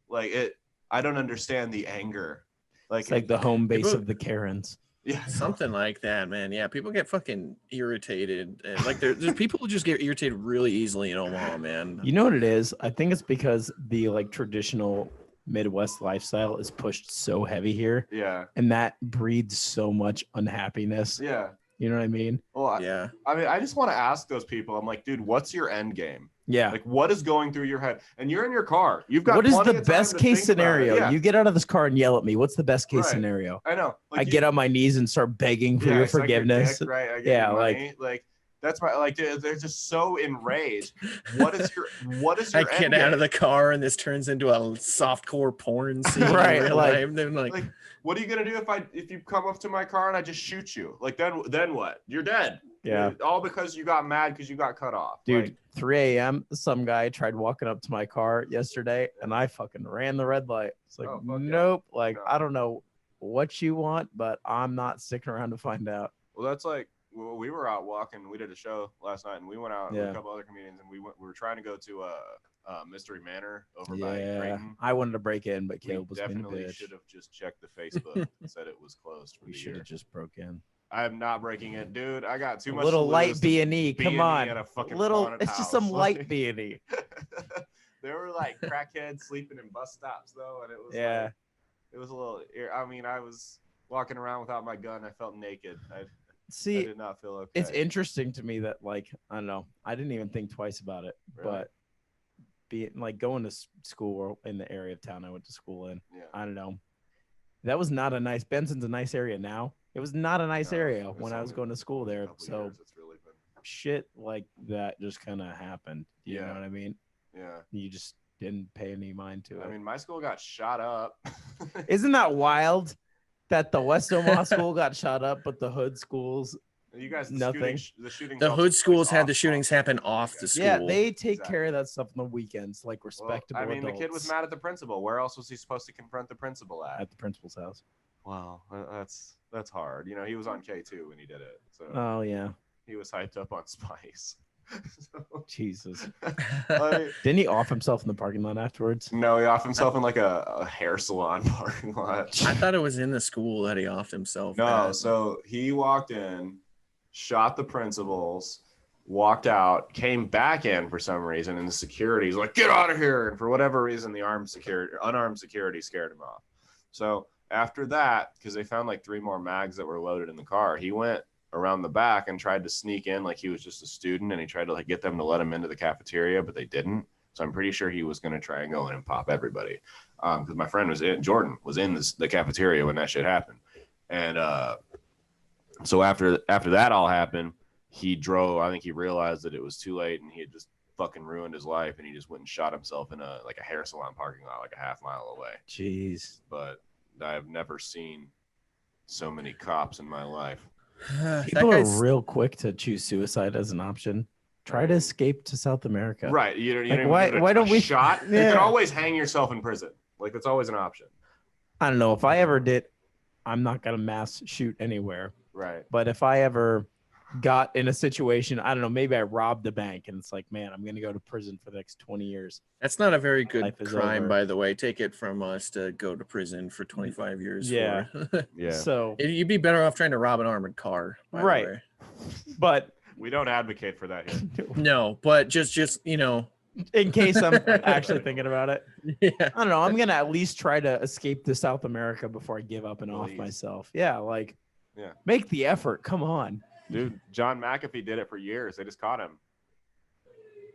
[SPEAKER 1] Like I don't understand the anger. Like
[SPEAKER 3] it's like the home base of the Karens.
[SPEAKER 1] Yeah,
[SPEAKER 2] something like that, man. Yeah, people get fucking irritated. And like there's people who just get irritated really easily in Omaha, man.
[SPEAKER 3] You know what it is? I think it's because the like traditional Midwest lifestyle is pushed so heavy here.
[SPEAKER 1] Yeah.
[SPEAKER 3] And that breeds so much unhappiness.
[SPEAKER 1] Yeah.
[SPEAKER 3] You know what I mean?
[SPEAKER 1] Well,
[SPEAKER 2] yeah.
[SPEAKER 1] I mean, I just want to ask those people. I'm like, dude, what's your end game?
[SPEAKER 3] Yeah.
[SPEAKER 1] Like, what is going through your head? And you're in your car. You've got.
[SPEAKER 3] What is the best case scenario? Yeah. You get out of this car and yell at me. What's the best case scenario?
[SPEAKER 1] I know.
[SPEAKER 3] Like I get on my knees and start begging for your forgiveness.
[SPEAKER 1] Your dick, right? I get money. Like that's my like. They're just so enraged. What is your I
[SPEAKER 2] get out of the car and this turns into a softcore porn scene.
[SPEAKER 3] Right.
[SPEAKER 1] Like, what are you gonna do if you come up to my car and I just shoot you? Like then what? You're dead.
[SPEAKER 3] Yeah.
[SPEAKER 1] All because you got mad because you got cut off.
[SPEAKER 3] Dude,
[SPEAKER 1] like,
[SPEAKER 3] 3 a.m. some guy tried walking up to my car yesterday and I fucking ran the red light. It's like, nope. Yeah. Like, no. I don't know what you want, but I'm not sticking around to find out.
[SPEAKER 1] Well, that's like, we were out walking. We did a show last night and we went out with a couple other comedians and we were trying to go to Mystery Manor over by Creighton.
[SPEAKER 3] I wanted to break in, but Caleb was being a bitch.
[SPEAKER 1] Definitely should have just checked the Facebook and said it was closed.
[SPEAKER 3] We should have just broke in.
[SPEAKER 1] I am not breaking it, dude. I got too much.
[SPEAKER 3] Little light B&E. Come on.
[SPEAKER 1] Little.
[SPEAKER 3] It's just some light B&E.
[SPEAKER 1] There were like crackheads sleeping in bus stops though, and it was like, it was a little. I mean, I was walking around without my gun. I felt naked. I did not feel okay.
[SPEAKER 3] It's interesting to me that like I don't know. I didn't even think twice about it, but being like going to school in the area of town I went to school in. Yeah. I don't know. That was not a nice. Benson's a nice area now. It was not a nice area when I was going to school there. So shit like that just kind of happened. You know what I mean?
[SPEAKER 1] Yeah.
[SPEAKER 3] You just didn't pay any mind to it.
[SPEAKER 1] I mean, my school got shot up.
[SPEAKER 3] Isn't that wild that the West Omaha school got shot up, but the hood schools,
[SPEAKER 1] you guys,
[SPEAKER 3] nothing.
[SPEAKER 2] The hood schools had the shootings happen off the school.
[SPEAKER 3] Yeah, they take care of that stuff on the weekends, like respectable adults.
[SPEAKER 1] The kid was mad at the principal. Where else was he supposed to confront the principal at?
[SPEAKER 3] At the principal's house.
[SPEAKER 1] Wow, that's hard. You know, he was on K2 when he did it. So
[SPEAKER 3] oh yeah,
[SPEAKER 1] he was hyped up on Spice.
[SPEAKER 3] Jesus. Didn't he off himself in the parking lot afterwards?
[SPEAKER 1] No, he offed himself in like a hair salon parking lot.
[SPEAKER 2] I thought it was in the school that he offed himself.
[SPEAKER 1] No, so he walked in, shot the principals, walked out, came back in for some reason, and the security's like, get out of here. And for whatever reason, the unarmed security scared him off. So after that, because they found like 3 more mags that were loaded in the car, he went around the back and tried to sneak in like he was just a student, and he tried to like get them to let him into the cafeteria, but they didn't. So I'm pretty sure he was going to try and go in and pop everybody. Because my friend Jordan was in the cafeteria when that shit happened. And so after that all happened, he drove. I think he realized that it was too late and he had just fucking ruined his life, and he just went and shot himself in a hair salon parking lot like a half mile away.
[SPEAKER 3] Jeez.
[SPEAKER 1] But I have never seen so many cops in my life.
[SPEAKER 3] People are real quick to choose suicide as an option. Try to escape to South America.
[SPEAKER 1] Right.
[SPEAKER 3] Why don't we
[SPEAKER 1] shot? You can always hang yourself in prison. Like that's always an option.
[SPEAKER 3] I don't know. If I ever did, I'm not gonna mass shoot anywhere.
[SPEAKER 1] Right.
[SPEAKER 3] But if I ever got in a situation, I don't know, maybe I robbed a bank and it's like, man, I'm gonna go to prison for the next 20 years.
[SPEAKER 2] That's not a very good crime, by the way. Take it from us to go to prison for 25 years.
[SPEAKER 3] Yeah.
[SPEAKER 1] Yeah.
[SPEAKER 3] So
[SPEAKER 2] you'd be better off trying to rob an armored car.
[SPEAKER 3] Right. But
[SPEAKER 1] we don't advocate for that here.
[SPEAKER 2] No, but just you know,
[SPEAKER 3] in case I'm actually thinking about it.
[SPEAKER 2] Yeah.
[SPEAKER 3] I don't know. I'm gonna at least try to escape to South America before I give up and off myself. Yeah, make the effort. Come on.
[SPEAKER 1] Dude, John McAfee did it for years. They just caught him.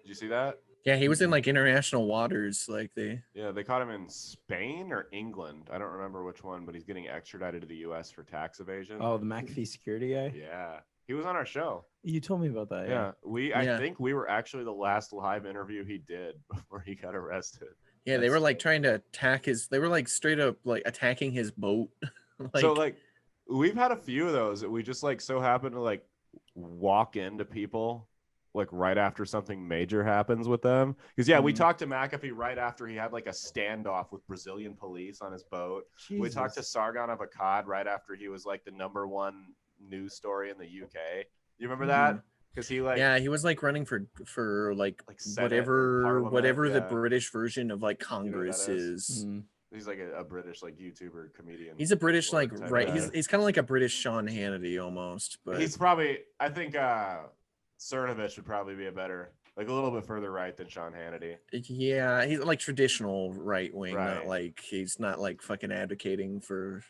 [SPEAKER 1] Did you see that?
[SPEAKER 2] Yeah, he was in like international waters. They
[SPEAKER 1] caught him in Spain or England. I don't remember which one, but he's getting extradited to the U.S. for tax evasion.
[SPEAKER 3] Oh, the McAfee security guy?
[SPEAKER 1] Yeah. He was on our show.
[SPEAKER 3] You told me about that.
[SPEAKER 1] Yeah. I think we were actually the last live interview he did before he got arrested.
[SPEAKER 2] Yeah, they were like trying to attack they were like straight up like attacking his boat.
[SPEAKER 1] So like We've had a few of those that we just like so happen to like walk into people like right after something major happens with them. Because we talked to McAfee right after he had like a standoff with Brazilian police on his boat.
[SPEAKER 3] Jesus.
[SPEAKER 1] We talked to Sargon of Akkad right after he was like the #1 news story in the UK. You remember that? Because he like
[SPEAKER 2] he was like running for like
[SPEAKER 1] Senate or
[SPEAKER 2] whatever the British version of like Congress is.
[SPEAKER 1] He's like a British like YouTuber comedian.
[SPEAKER 2] He's a British like he's kind of like a British Sean Hannity almost, but
[SPEAKER 1] he's probably I think Cernovich would probably be a little bit further right than Sean Hannity.
[SPEAKER 2] Yeah, he's like traditional right wing, not like he's not like fucking advocating for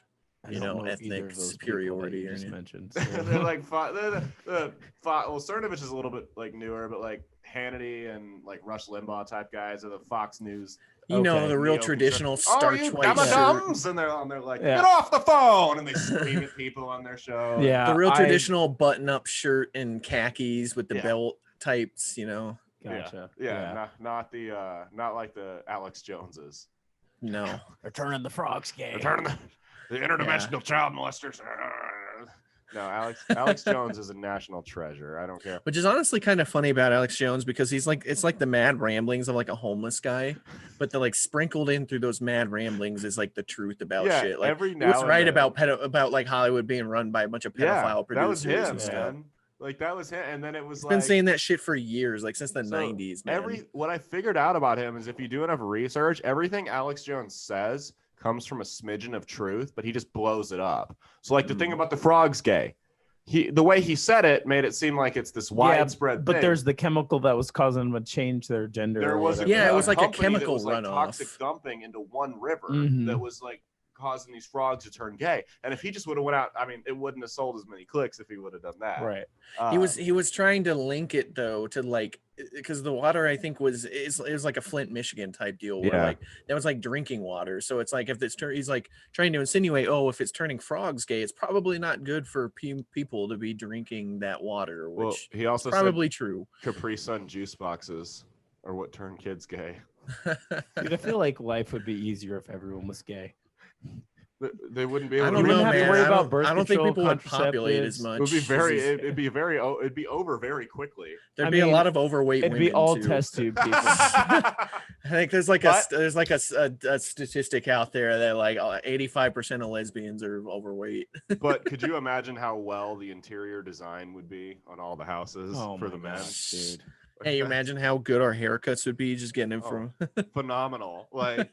[SPEAKER 2] ethnic superiority or anything.
[SPEAKER 3] Mentioned.
[SPEAKER 2] So.
[SPEAKER 1] They're like Cernovich is a little bit like newer, but like Hannity and like Rush Limbaugh type guys are the Fox News.
[SPEAKER 2] The real traditional starch white
[SPEAKER 1] shirt. And they're like, get off the phone, and they scream at people on their show.
[SPEAKER 2] Yeah, the real traditional button-up shirt and khakis with the belt types.
[SPEAKER 3] Gotcha.
[SPEAKER 1] Yeah. Not like the Alex Joneses.
[SPEAKER 2] No,
[SPEAKER 3] they're turning the frogs gay.
[SPEAKER 1] They're turning the interdimensional child molesters. No, Alex Jones is a national treasure. I don't care.
[SPEAKER 2] Which is honestly kind of funny about Alex Jones because it's like the mad ramblings of like a homeless guy, but the like sprinkled in through those mad ramblings is like the truth about shit. Like
[SPEAKER 1] every
[SPEAKER 2] he was right about like Hollywood being run by a bunch of pedophile producers.
[SPEAKER 1] That was him,
[SPEAKER 2] and stuff.
[SPEAKER 1] man. Like that was him, and then it was
[SPEAKER 2] He's been saying that shit for years, like since the 90s, man.
[SPEAKER 1] What I figured out about him is if you do enough research, everything Alex Jones says comes from a smidgen of truth, but he just blows it up. So like the thing about the frogs gay, the way he said it made it seem like it's this widespread
[SPEAKER 3] but
[SPEAKER 1] thing.
[SPEAKER 3] There's the chemical that was causing them to change their gender.
[SPEAKER 1] There was
[SPEAKER 2] it was like a chemical runoff,
[SPEAKER 1] toxic dumping into one river that was like causing these frogs to turn gay. And if he just would have went out, I mean, it wouldn't have sold as many clicks if he would have done that.
[SPEAKER 3] Right.
[SPEAKER 2] He was trying to link it though to like, because the water I think it was like a Flint, Michigan type deal where like that was like drinking water. So it's like if he's like trying to insinuate, if it's turning frogs gay, it's probably not good for people to be drinking that water. Which
[SPEAKER 1] he also
[SPEAKER 2] probably true.
[SPEAKER 1] Capri Sun juice boxes are what turn kids gay.
[SPEAKER 3] Dude, I feel like life would be easier if everyone was gay.
[SPEAKER 1] They wouldn't be able
[SPEAKER 2] I don't know,
[SPEAKER 3] have
[SPEAKER 2] man.
[SPEAKER 3] to worry about birth
[SPEAKER 2] I don't think
[SPEAKER 3] control,
[SPEAKER 2] people would populate as much.
[SPEAKER 1] It'd be over very quickly.
[SPEAKER 2] There'd be a lot of overweight
[SPEAKER 3] women. It'd be all test tube people.
[SPEAKER 2] I think there's like a statistic out there that like 85% of lesbians are overweight.
[SPEAKER 1] But could you imagine how well the interior design would be on all the houses for the men?
[SPEAKER 2] Dude. Hey, you imagine how good our haircuts would be just getting them from
[SPEAKER 1] phenomenal. Like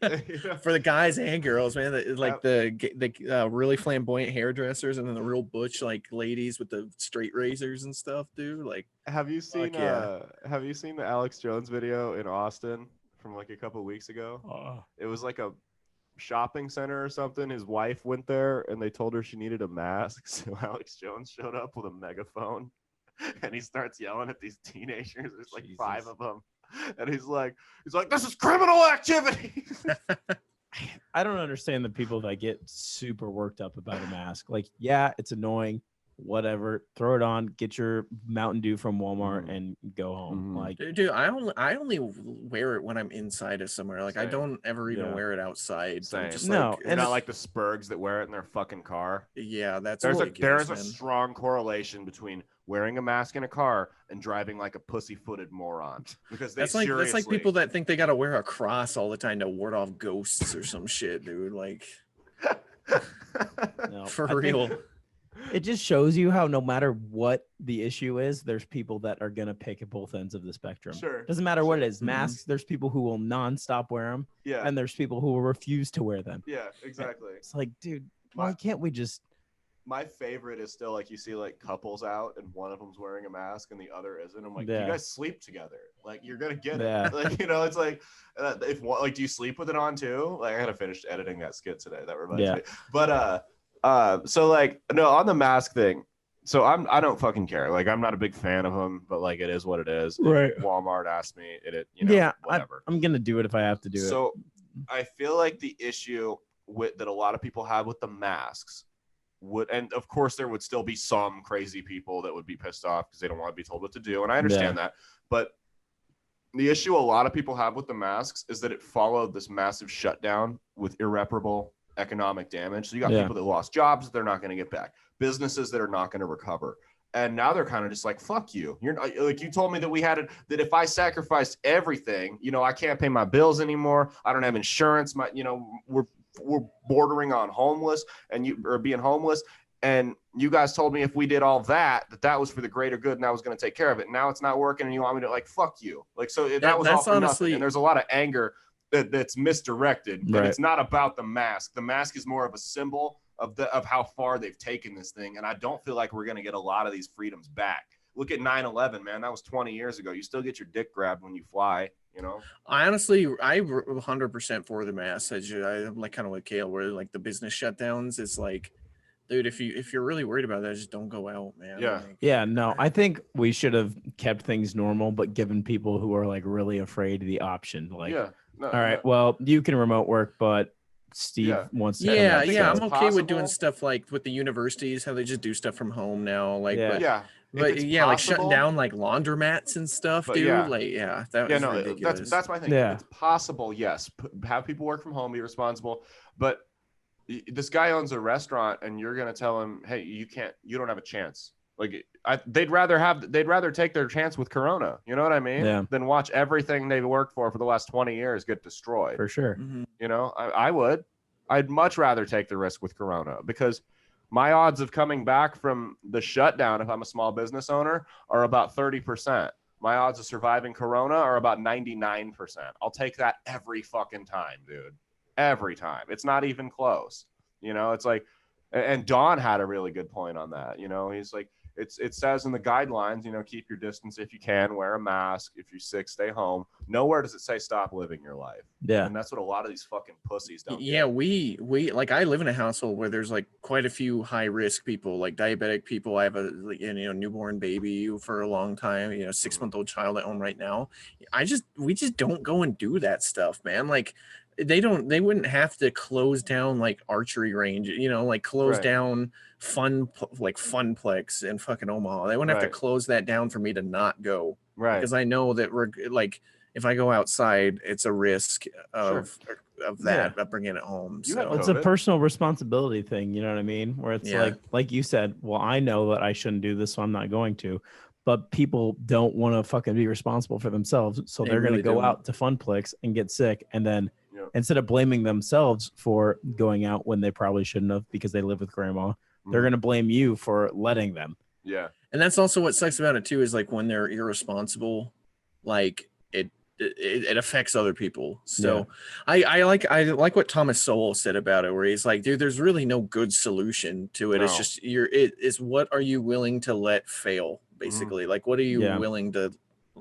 [SPEAKER 2] for the guys and girls, man. Like the really flamboyant hairdressers and then the real butch like ladies with the straight razors and stuff, dude. Like,
[SPEAKER 1] have you seen the Alex Jones video in Austin from like a couple of weeks ago? It was like a shopping center or something. His wife went there and they told her she needed a mask, so Alex Jones showed up with a megaphone. And he starts yelling at these teenagers. There's like 5 of them, and he's like, "This is criminal activity."
[SPEAKER 3] I don't understand the people that get super worked up about a mask. Like, yeah, it's annoying. Whatever, throw it on. Get your Mountain Dew from Walmart and go home. Like,
[SPEAKER 2] dude, I only wear it when I'm inside of somewhere. Like, I don't ever even wear it outside.
[SPEAKER 1] Same.
[SPEAKER 2] Just
[SPEAKER 3] no,
[SPEAKER 1] it's not like the Spurgs that wear it in their fucking car.
[SPEAKER 2] Yeah, that's
[SPEAKER 1] there's a strong correlation between wearing a mask in a car and driving like a pussy-footed moron, because that's like
[SPEAKER 2] people that think they gotta wear a cross all the time to ward off ghosts or some shit, dude. Like, for real.
[SPEAKER 3] It just shows you how no matter what the issue is, there's people that are going to pick at both ends of the spectrum.
[SPEAKER 1] Sure.
[SPEAKER 3] Doesn't matter what it is. Masks, there's people who will nonstop wear them.
[SPEAKER 1] Yeah.
[SPEAKER 3] And there's people who will refuse to wear them.
[SPEAKER 1] Yeah, exactly.
[SPEAKER 3] It's like, dude, why can't we just...
[SPEAKER 1] My favorite is still like you see like couples out and one of them's wearing a mask and the other isn't. I'm like, you guys sleep together. Like, you're going to get it. Like, it's like, do you sleep with it on too? Like, I got to finish editing that skit today. That reminds me. But, so like, no, on the mask thing, so I don't fucking care. Like, I'm not a big fan of them, but like, it is what it is.
[SPEAKER 3] Right.
[SPEAKER 1] If Walmart asked me whatever.
[SPEAKER 3] I'm going to do it if I have to do it.
[SPEAKER 1] So I feel like the issue that a lot of people have with the masks and of course there would still be some crazy people that would be pissed off because they don't want to be told what to do. And I understand that, but the issue a lot of people have with the masks is that it followed this massive shutdown with irreparable economic damage. So you got people that lost jobs that they're not going to get back, businesses that are not going to recover. And now they're kind of just like, fuck you. You're not, like, you told me that that if I sacrificed everything, I can't pay my bills anymore. I don't have insurance. We're bordering on homeless or being homeless. And you guys told me if we did all that was for the greater good and I was going to take care of it. Now it's not working. And you want me to like, fuck you. Like, so that was all for nothing. And there's a lot of anger that's misdirected, but it's not about the mask. The mask is more of a symbol of how far they've taken this thing. And I don't feel like we're going to get a lot of these freedoms back. Look at 9/11, man. That was 20 years ago. You still get your dick grabbed when you fly,
[SPEAKER 2] I honestly, I'm 100% for the mask. I'm like kind of with Kale, where like the business shutdowns is like, dude, if you're really worried about that, just don't go out, man.
[SPEAKER 3] No, I think we should have kept things normal, but given people who are like really afraid the option, like, all right, well, you can remote work, but Steve wants to.
[SPEAKER 2] I'm okay with doing stuff like with the universities, how they just do stuff from home now, like, like shutting down like laundromats and stuff, dude. Ridiculous.
[SPEAKER 1] That's my thing. If it's possible, yes, have people work from home, be responsible, but this guy owns a restaurant and you're going to tell him, hey, you don't have a chance. Like they'd rather take their chance with Corona. You know what I mean? Than watch everything they've worked for the last 20 years get destroyed.
[SPEAKER 3] For sure.
[SPEAKER 1] Mm-hmm. I'd much rather take the risk with Corona because my odds of coming back from the shutdown, if I'm a small business owner, are about 30%. My odds of surviving Corona are about 99%. I'll take that every fucking time, dude. Every time. It's not even close. It's like, and Don had a really good point on that. He's like, it says in the guidelines, keep your distance if you can, wear a mask. If you're sick, stay home. Nowhere does it say stop living your life. Yeah. And that's what a lot of these fucking pussies don't get.
[SPEAKER 2] We like, I live in a household where there's like quite a few high risk people, like diabetic people. I have a newborn baby for a long time, 6-month-old child at home right now. We just don't go and do that stuff, man. Like, they wouldn't have to close down like archery range, like close down Funplex in fucking Omaha. They wouldn't have to close that down for me to not go. Right. Because I know that we're like, if I go outside, it's a risk of of bringing it home. So
[SPEAKER 3] it's a personal responsibility thing. You know what I mean? Where it's like you said, well, I know that I shouldn't do this, so I'm not going to. But people don't want to fucking be responsible for themselves. So they're going to go out to Funplex and get sick. And then instead of blaming themselves for going out when they probably shouldn't have because they live with grandma, they're going to blame you for letting them.
[SPEAKER 1] Yeah.
[SPEAKER 2] And that's also what sucks about it too, is like when they're irresponsible, like it affects other people. So I like what Thomas Sowell said about it, where he's like, dude, there's really no good solution to it. No. It's just it's what are you willing to let fail, basically? Like, what are you willing to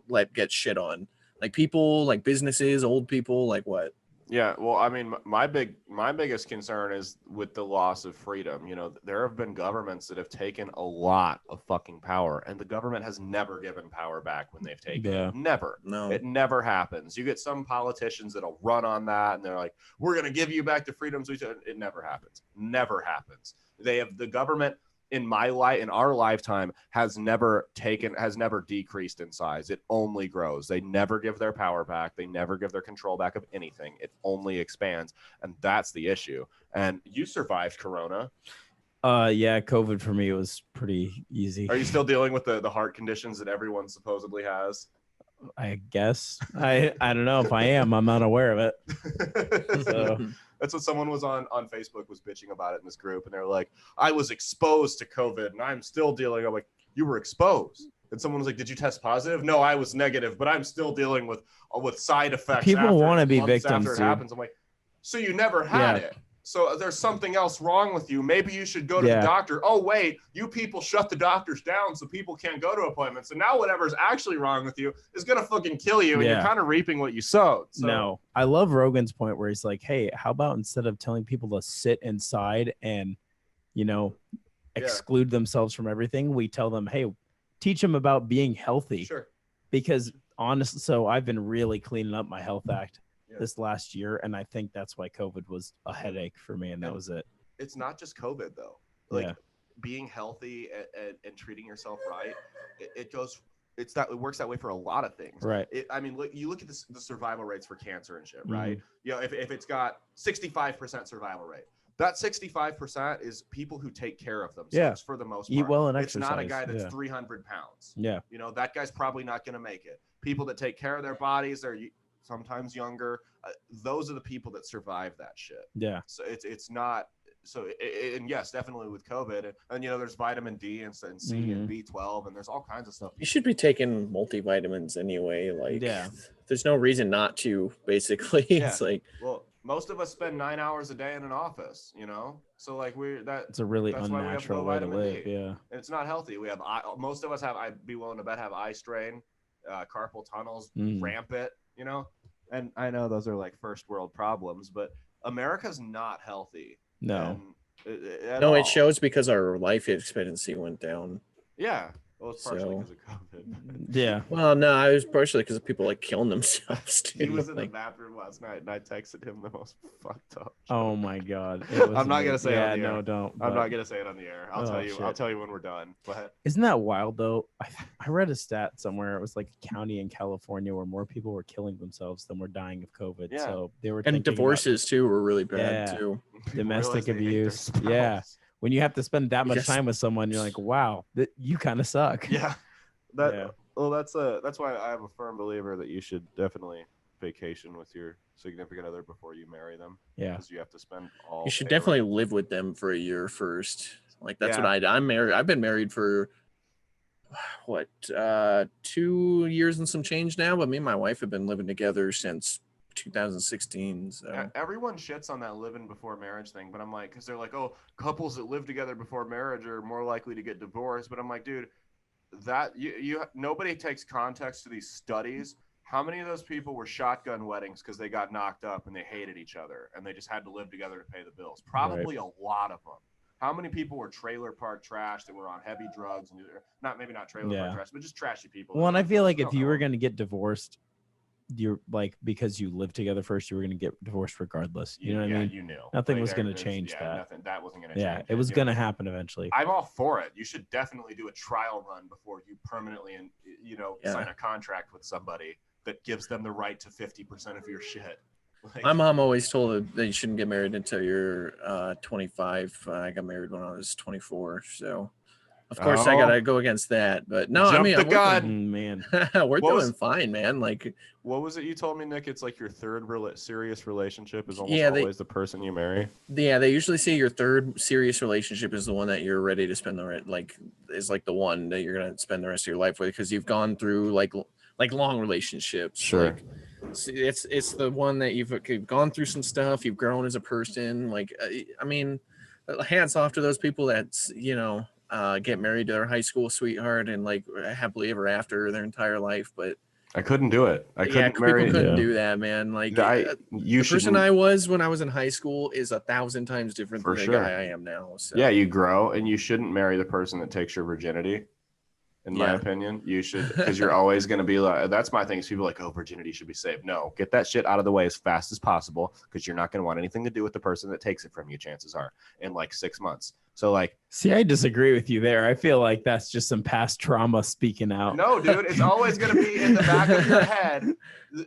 [SPEAKER 2] let get shit on? Like people, like businesses, old people, like what?
[SPEAKER 1] Yeah, well, I mean, my biggest concern is with the loss of freedom. There have been governments that have taken a lot of fucking power, and the government has never given power back when they've taken it. Never. No. It never happens. You get some politicians that'll run on that, and they're like, we're going to give you back the freedoms. It never happens. Never happens. The government in our lifetime has never decreased in size. It only grows. They never give their power back. They never give their control back of anything. It only expands. And that's the issue. And you survived Corona.
[SPEAKER 3] COVID for me was pretty easy.
[SPEAKER 1] Are you still dealing with the heart conditions that everyone supposedly has?
[SPEAKER 3] I guess. I don't know if I am. I'm not aware of it. So
[SPEAKER 1] that's what someone was on Facebook was bitching about it in this group, and they're like, I was exposed to COVID and I'm still dealing. I'm like, you were exposed? And someone was like, did you test positive? No, I was negative, but I'm still dealing with side effects.
[SPEAKER 3] People want to be victims.
[SPEAKER 1] After it happens, I'm like, so you never had it. So there's something else wrong with you. Maybe you should go to the doctor. Oh, wait, you people shut the doctors down so people can't go to appointments. And now whatever's actually wrong with you is going to fucking kill you. And you're kind of reaping what you sowed. So.
[SPEAKER 3] No, I love Rogan's point where he's like, hey, how about instead of telling people to sit inside and, exclude themselves from everything, we tell them, hey, teach them about being healthy.
[SPEAKER 1] Sure.
[SPEAKER 3] Because honestly, so I've been really cleaning up my health act this last year, and I think that's why COVID was a headache for me, and that was it.
[SPEAKER 1] It's not just COVID though. Like being healthy and treating yourself right, it works that way for a lot of things.
[SPEAKER 3] Right.
[SPEAKER 1] You look at the survival rates for cancer and shit, right? If it's got 65% survival rate, that 65% is people who take care of themselves for the most part.
[SPEAKER 3] Eat well and
[SPEAKER 1] it's
[SPEAKER 3] exercise.
[SPEAKER 1] not a guy that's 300 pounds.
[SPEAKER 3] Yeah.
[SPEAKER 1] You know, that guy's probably not going to make it. People that take care of their bodies, they're sometimes younger. Those are the people that survive that shit.
[SPEAKER 3] Yeah.
[SPEAKER 1] So it's not. So, and yes, definitely with COVID, and you know, there's vitamin D and C and B12, and there's all kinds of stuff.
[SPEAKER 2] You should be taking multivitamins anyway. Like, there's no reason not to. Basically, it's like,
[SPEAKER 1] well, most of us spend 9 hours a day in an office, you know, so like
[SPEAKER 3] it's a really unnatural way to live. Yeah,
[SPEAKER 1] and it's not healthy. We have most of us have. I'd be willing to bet have eye strain, carpal tunnels, rampant, you know, and I know those are like first world problems, but America's not healthy.
[SPEAKER 3] No.
[SPEAKER 2] It shows because our life expectancy went down.
[SPEAKER 1] Yeah. Well, it's partially because of COVID.
[SPEAKER 3] Yeah.
[SPEAKER 2] Well, no, I was partially because of people like killing themselves. Dude.
[SPEAKER 1] He was in the bathroom last night, and I texted him the most fucked up.
[SPEAKER 3] Oh my god!
[SPEAKER 1] I'm not gonna say it on the air.
[SPEAKER 3] No, don't.
[SPEAKER 1] I'm not gonna say it on the air. I'll tell you. Shit. I'll tell you when we're done. But
[SPEAKER 3] isn't that wild though? I read a stat somewhere. It was like a county in California where more people were killing themselves than were dying of COVID.
[SPEAKER 1] Yeah.
[SPEAKER 3] So they were.
[SPEAKER 2] And divorces too were really bad too.
[SPEAKER 3] Domestic abuse. Yeah. When you have to spend that much time with someone, you're like, wow, you kind of suck.
[SPEAKER 1] Yeah. Well, that's why I'm a firm believer that you should definitely vacation with your significant other before you marry them.
[SPEAKER 3] Yeah.
[SPEAKER 1] Because you have to spend all.
[SPEAKER 2] You should definitely live with them for a year first. Like that's what I'm married. I've been married for 2 years and some change now, but me and my wife have been living together since 2016. So
[SPEAKER 1] everyone shits on that living before marriage thing, but I'm like, because they're like, oh, couples that live together before marriage are more likely to get divorced. But I'm like, dude, that you nobody takes context to these studies. How many of those people were shotgun weddings because they got knocked up and they hated each other and they just had to live together to pay the bills? Probably a lot of them. How many people were trailer park trash that were on heavy drugs and maybe not trailer park trash, but just trashy people?
[SPEAKER 3] Well, and I feel like if you were going to get divorced, you're like, because you lived together first, you were going to get divorced regardless. You know what I mean?
[SPEAKER 1] You knew
[SPEAKER 3] nothing was going to change that.
[SPEAKER 1] That wasn't going to change.
[SPEAKER 3] Yeah, it was going to happen eventually.
[SPEAKER 1] I'm all for it. You should definitely do a trial run before you permanently sign a contract with somebody that gives them the right to 50% of your shit. Like,
[SPEAKER 2] my mom always told that you shouldn't get married until you're 25. I got married when I was 24, so. Of course, I gotta go against that, but no,
[SPEAKER 1] Jump
[SPEAKER 2] I mean,
[SPEAKER 1] the gun,
[SPEAKER 3] man.
[SPEAKER 2] We're doing fine, man. Like,
[SPEAKER 1] what was it you told me, Nick? It's like your third serious relationship is almost always the person you marry.
[SPEAKER 2] Yeah, they usually say your third serious relationship is the one that you're ready to spend is like the one that you're gonna spend the rest of your life with because you've gone through like long relationships.
[SPEAKER 1] Sure.
[SPEAKER 2] Like, it's the one that you've gone through some stuff. You've grown as a person. Like, I mean, hats off to those people that's get married to their high school sweetheart and like happily ever after their entire life. But
[SPEAKER 1] I couldn't do it. People
[SPEAKER 2] couldn't do that, man. Like the person I was when I was in high school is 1,000 times different than the guy I am now. So.
[SPEAKER 1] Yeah, you grow, and you shouldn't marry the person that takes your virginity. In my opinion, you should, because you're always going to be like, that's my thing is people are like, oh, virginity should be saved. No, get that shit out of the way as fast as possible because you're not going to want anything to do with the person that takes it from you, chances are, in like 6 months. So like,
[SPEAKER 3] see, I disagree with you there. I feel like that's just some past trauma speaking out.
[SPEAKER 1] No, dude, it's always going to be in the back of your head.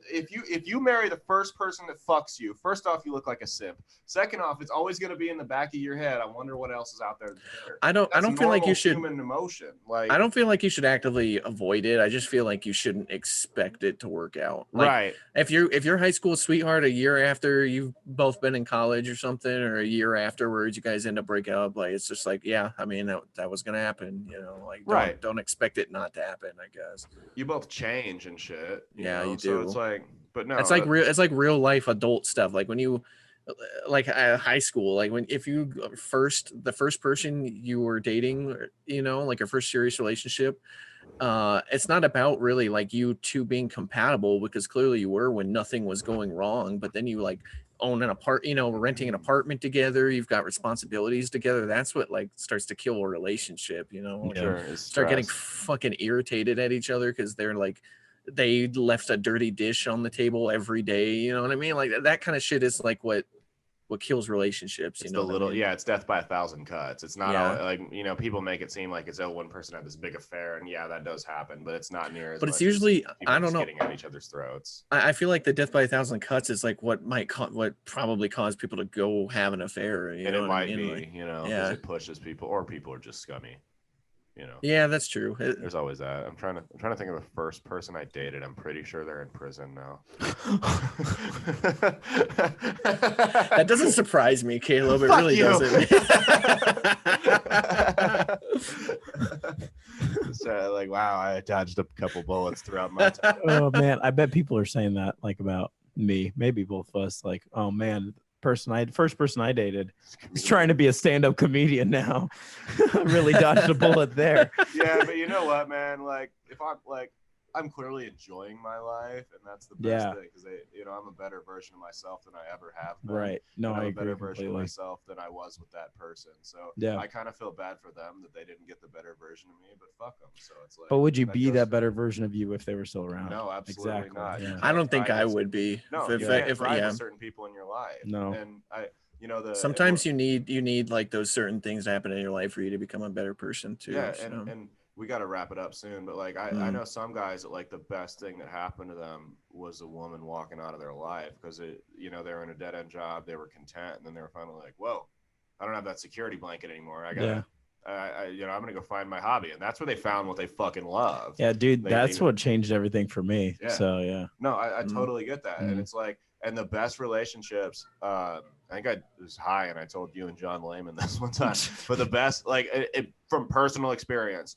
[SPEAKER 1] If you marry the first person that fucks you, first off, you look like a simp. Second off, it's always going to be in the back of your head. I wonder what else is out there.
[SPEAKER 2] I don't feel like you should.
[SPEAKER 1] Human emotion. Like,
[SPEAKER 2] I don't feel like you should actively avoid it. I just feel like you shouldn't expect it to work out. Like,
[SPEAKER 1] right.
[SPEAKER 2] If your high school sweetheart a year after you've both been in college or something, or a year afterwards, you guys end up breaking up. Like, it's just like, yeah, I mean, that was going to happen. Like, don't expect it not to happen, I guess.
[SPEAKER 1] You both change and shit.
[SPEAKER 2] You do.
[SPEAKER 1] So it's like, but no,
[SPEAKER 2] it's like real life adult stuff. Like when you, like high school, like the first person you were dating, like your first serious relationship, it's not about really like you two being compatible because clearly you were when nothing was going wrong. But then you like own an renting an apartment together. You've got responsibilities together. That's what like starts to kill a relationship. Start getting fucking irritated at each other because they're like. They left a dirty dish on the table every day. You know what I mean? Like that kind of shit is like what what kills relationships.
[SPEAKER 1] It's
[SPEAKER 2] you know,
[SPEAKER 1] the little, it's death by 1,000 cuts. It's not all, like, you know, people make it seem like it's one person had this big affair, and that does happen, but it's not near as.
[SPEAKER 2] But
[SPEAKER 1] much
[SPEAKER 2] it's usually
[SPEAKER 1] as
[SPEAKER 2] I don't know,
[SPEAKER 1] getting at each other's throats.
[SPEAKER 2] I feel like the death by 1,000 cuts is like what probably caused people to go have an affair. You know
[SPEAKER 1] it might
[SPEAKER 2] I mean?
[SPEAKER 1] be,
[SPEAKER 2] like,
[SPEAKER 1] because it pushes people, or people are just scummy.
[SPEAKER 2] Yeah, that's true.
[SPEAKER 1] There's always that. I'm trying to think of the first person I dated. I'm pretty sure they're in prison now.
[SPEAKER 2] That doesn't surprise me, Caleb. It really doesn't.
[SPEAKER 1] So, like, wow, I dodged a couple bullets throughout my time.
[SPEAKER 3] Oh man, I bet people are saying that like about me, maybe both of us. Like, oh man, first person I dated is trying to be a stand-up comedian now. Really dodged a bullet there.
[SPEAKER 1] Yeah, but you know what, man? Like, if I'm clearly enjoying my life, and that's the best thing, because I'm a better version of myself than I ever have been.
[SPEAKER 3] Right. No,
[SPEAKER 1] I'm
[SPEAKER 3] I
[SPEAKER 1] a
[SPEAKER 3] agree
[SPEAKER 1] better
[SPEAKER 3] completely.
[SPEAKER 1] version of myself than I was with that person. So I kind of feel bad for them that they didn't get the better version of me, but fuck them. So it's like.
[SPEAKER 3] But would you be that better version of you if they were still around?
[SPEAKER 1] No, absolutely not.
[SPEAKER 3] Yeah.
[SPEAKER 2] I don't think I would be.
[SPEAKER 1] No, you can't thrive with certain people in your life.
[SPEAKER 3] No.
[SPEAKER 1] And
[SPEAKER 2] sometimes you need like those certain things to happen in your life for you to become a better person too.
[SPEAKER 1] Yeah, and we got to wrap it up soon, but like I know some guys that like the best thing that happened to them was a woman walking out of their life, because they were in a dead end job, they were content, and then they were finally like, whoa, I don't have that security blanket anymore. I gotta I'm gonna go find my hobby, and that's where they found what they fucking love.
[SPEAKER 3] Yeah, dude, that's what changed everything for me. Yeah. So yeah.
[SPEAKER 1] No, I totally get that, and it's like, and the best relationships. I think I was high, and I told you and John Lehman this one time, but the best, like from personal experience,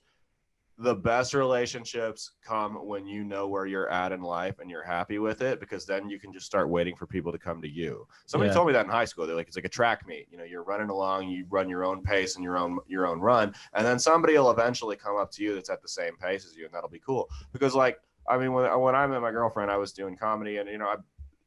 [SPEAKER 1] the best relationships come when you know where you're at in life and you're happy with it, because then you can just start waiting for people to come to you. Somebody told me that in high school. They're like, it's like a track meet. You're running along, you run your own pace and your own run, and then somebody will eventually come up to you that's at the same pace as you, and that'll be cool. Because like, I mean, when I met my girlfriend, I was doing comedy, and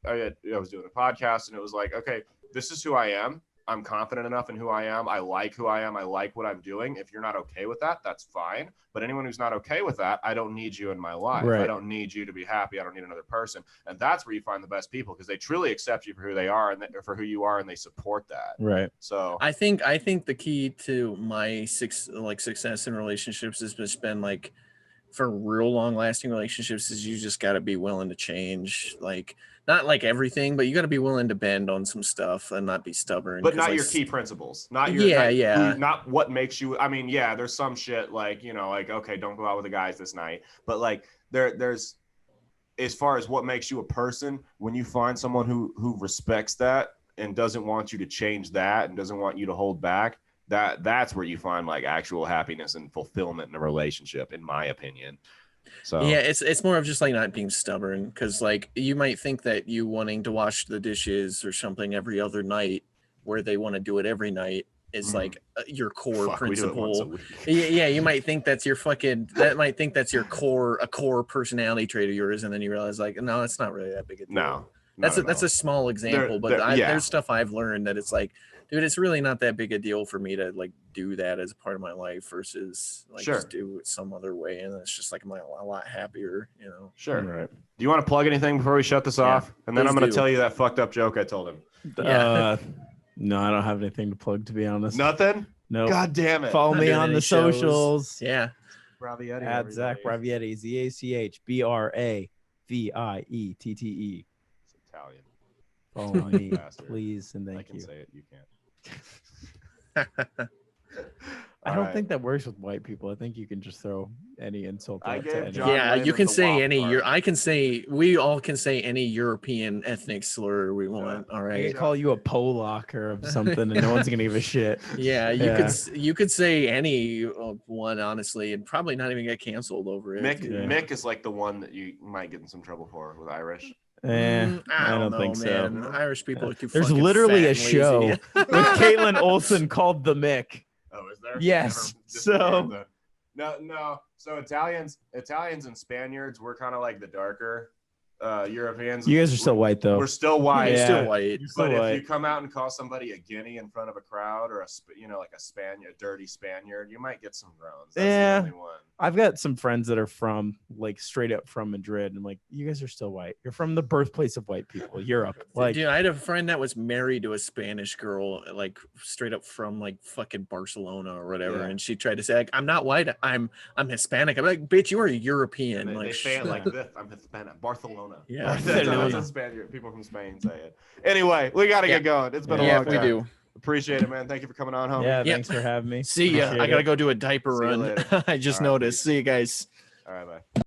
[SPEAKER 1] I was doing a podcast, and it was like, okay, this is who I am. I'm confident enough in who I am. I like who I am. I like what I'm doing. If you're not okay with that, that's fine. But anyone who's not okay with that, I don't need you in my life. Right. I don't need you to be happy. I don't need another person. And that's where you find the best people, because they truly accept you for who they are and for who you are, and they support that.
[SPEAKER 3] Right.
[SPEAKER 1] So
[SPEAKER 2] I think the key to my success in relationships has just been like, for real long lasting relationships, is you just got to be willing to change. Like, not like everything, but you got to be willing to bend on some stuff and not be stubborn.
[SPEAKER 1] But not your key principles. Not your not what makes you. I mean, yeah, there's some shit like, like, okay, don't go out with the guys this night. But like there's as far as what makes you a person, when you find someone who respects that and doesn't want you to change that and doesn't want you to hold back, that's where you find like actual happiness and fulfillment in a relationship, in my opinion. So
[SPEAKER 2] yeah, it's more of just like not being stubborn, because like you might think that you wanting to wash the dishes or something every other night, where they want to do it every night, is like your core principle. Yeah, you might think that's your a core personality trait of yours, and then you realize like, no, it's not really that big a deal.
[SPEAKER 1] No.
[SPEAKER 2] That's a small example, but there's stuff I've learned that it's like, dude, it's really not that big a deal for me to like do that as a part of my life versus like just do it some other way, and it's just like I'm a lot happier,
[SPEAKER 1] Sure. Right. Do you want to plug anything before we shut this off? And then I'm going to tell you that fucked up joke I told him.
[SPEAKER 3] No, I don't have anything to plug, to be honest.
[SPEAKER 1] Nothing?
[SPEAKER 3] No.
[SPEAKER 1] God damn it.
[SPEAKER 3] Follow me on the socials.
[SPEAKER 2] Yeah.
[SPEAKER 1] Braviette.
[SPEAKER 3] At Zach Braviette, ZACHBRAVIETTE.
[SPEAKER 1] It's Italian.
[SPEAKER 3] Follow me, please, and thank you.
[SPEAKER 1] I can say it. You can't.
[SPEAKER 3] I don't think that works with white people. I think you can just throw any insult out to anyone.
[SPEAKER 2] Yeah, you can say any. We all can say any European ethnic slur we want. All right.
[SPEAKER 3] I can call you a Polak or something, and no one's gonna give a shit.
[SPEAKER 2] Yeah, you could say any one, honestly, and probably not even get canceled over it.
[SPEAKER 1] Mick is like the one that you might get in some trouble for with Irish.
[SPEAKER 3] I don't think so.
[SPEAKER 2] Man. Irish people are too.
[SPEAKER 3] There's literally a show with Caitlin Olsen called The Mick.
[SPEAKER 1] Oh, is there?
[SPEAKER 3] Yes. So
[SPEAKER 1] no. So Italians and Spaniards, we're kind of like the darker Europeans.
[SPEAKER 3] You guys are still white though.
[SPEAKER 1] We're still white.
[SPEAKER 2] You're still white.
[SPEAKER 1] But
[SPEAKER 3] white.
[SPEAKER 1] if you come out and call somebody a guinea in front of a crowd, or like a Spaniard, a dirty Spaniard, you might get some groans. That's the only one.
[SPEAKER 3] I've got some friends that are from like straight up from Madrid, and like, you guys are still white. You're from the birthplace of white people, Europe. Like,
[SPEAKER 2] dude, I had a friend that was married to a Spanish girl, like straight up from like fucking Barcelona or whatever, and she tried to say, like, I'm not white, I'm Hispanic. I'm like, bitch, you are a European.
[SPEAKER 1] And
[SPEAKER 2] like,
[SPEAKER 1] they say it like this. I'm Hispanic. Barcelona.
[SPEAKER 2] Yeah,
[SPEAKER 1] that's how Spaniard people from Spain say it. Anyway, we got to get going. It's been a long time.
[SPEAKER 2] we do.
[SPEAKER 1] Appreciate it, man. Thank you for coming on, homie.
[SPEAKER 3] yeah, thanks for having me.
[SPEAKER 2] See ya. I gotta go do a diaper run. I just noticed.
[SPEAKER 1] Peace.
[SPEAKER 2] See you guys.
[SPEAKER 1] All right, bye.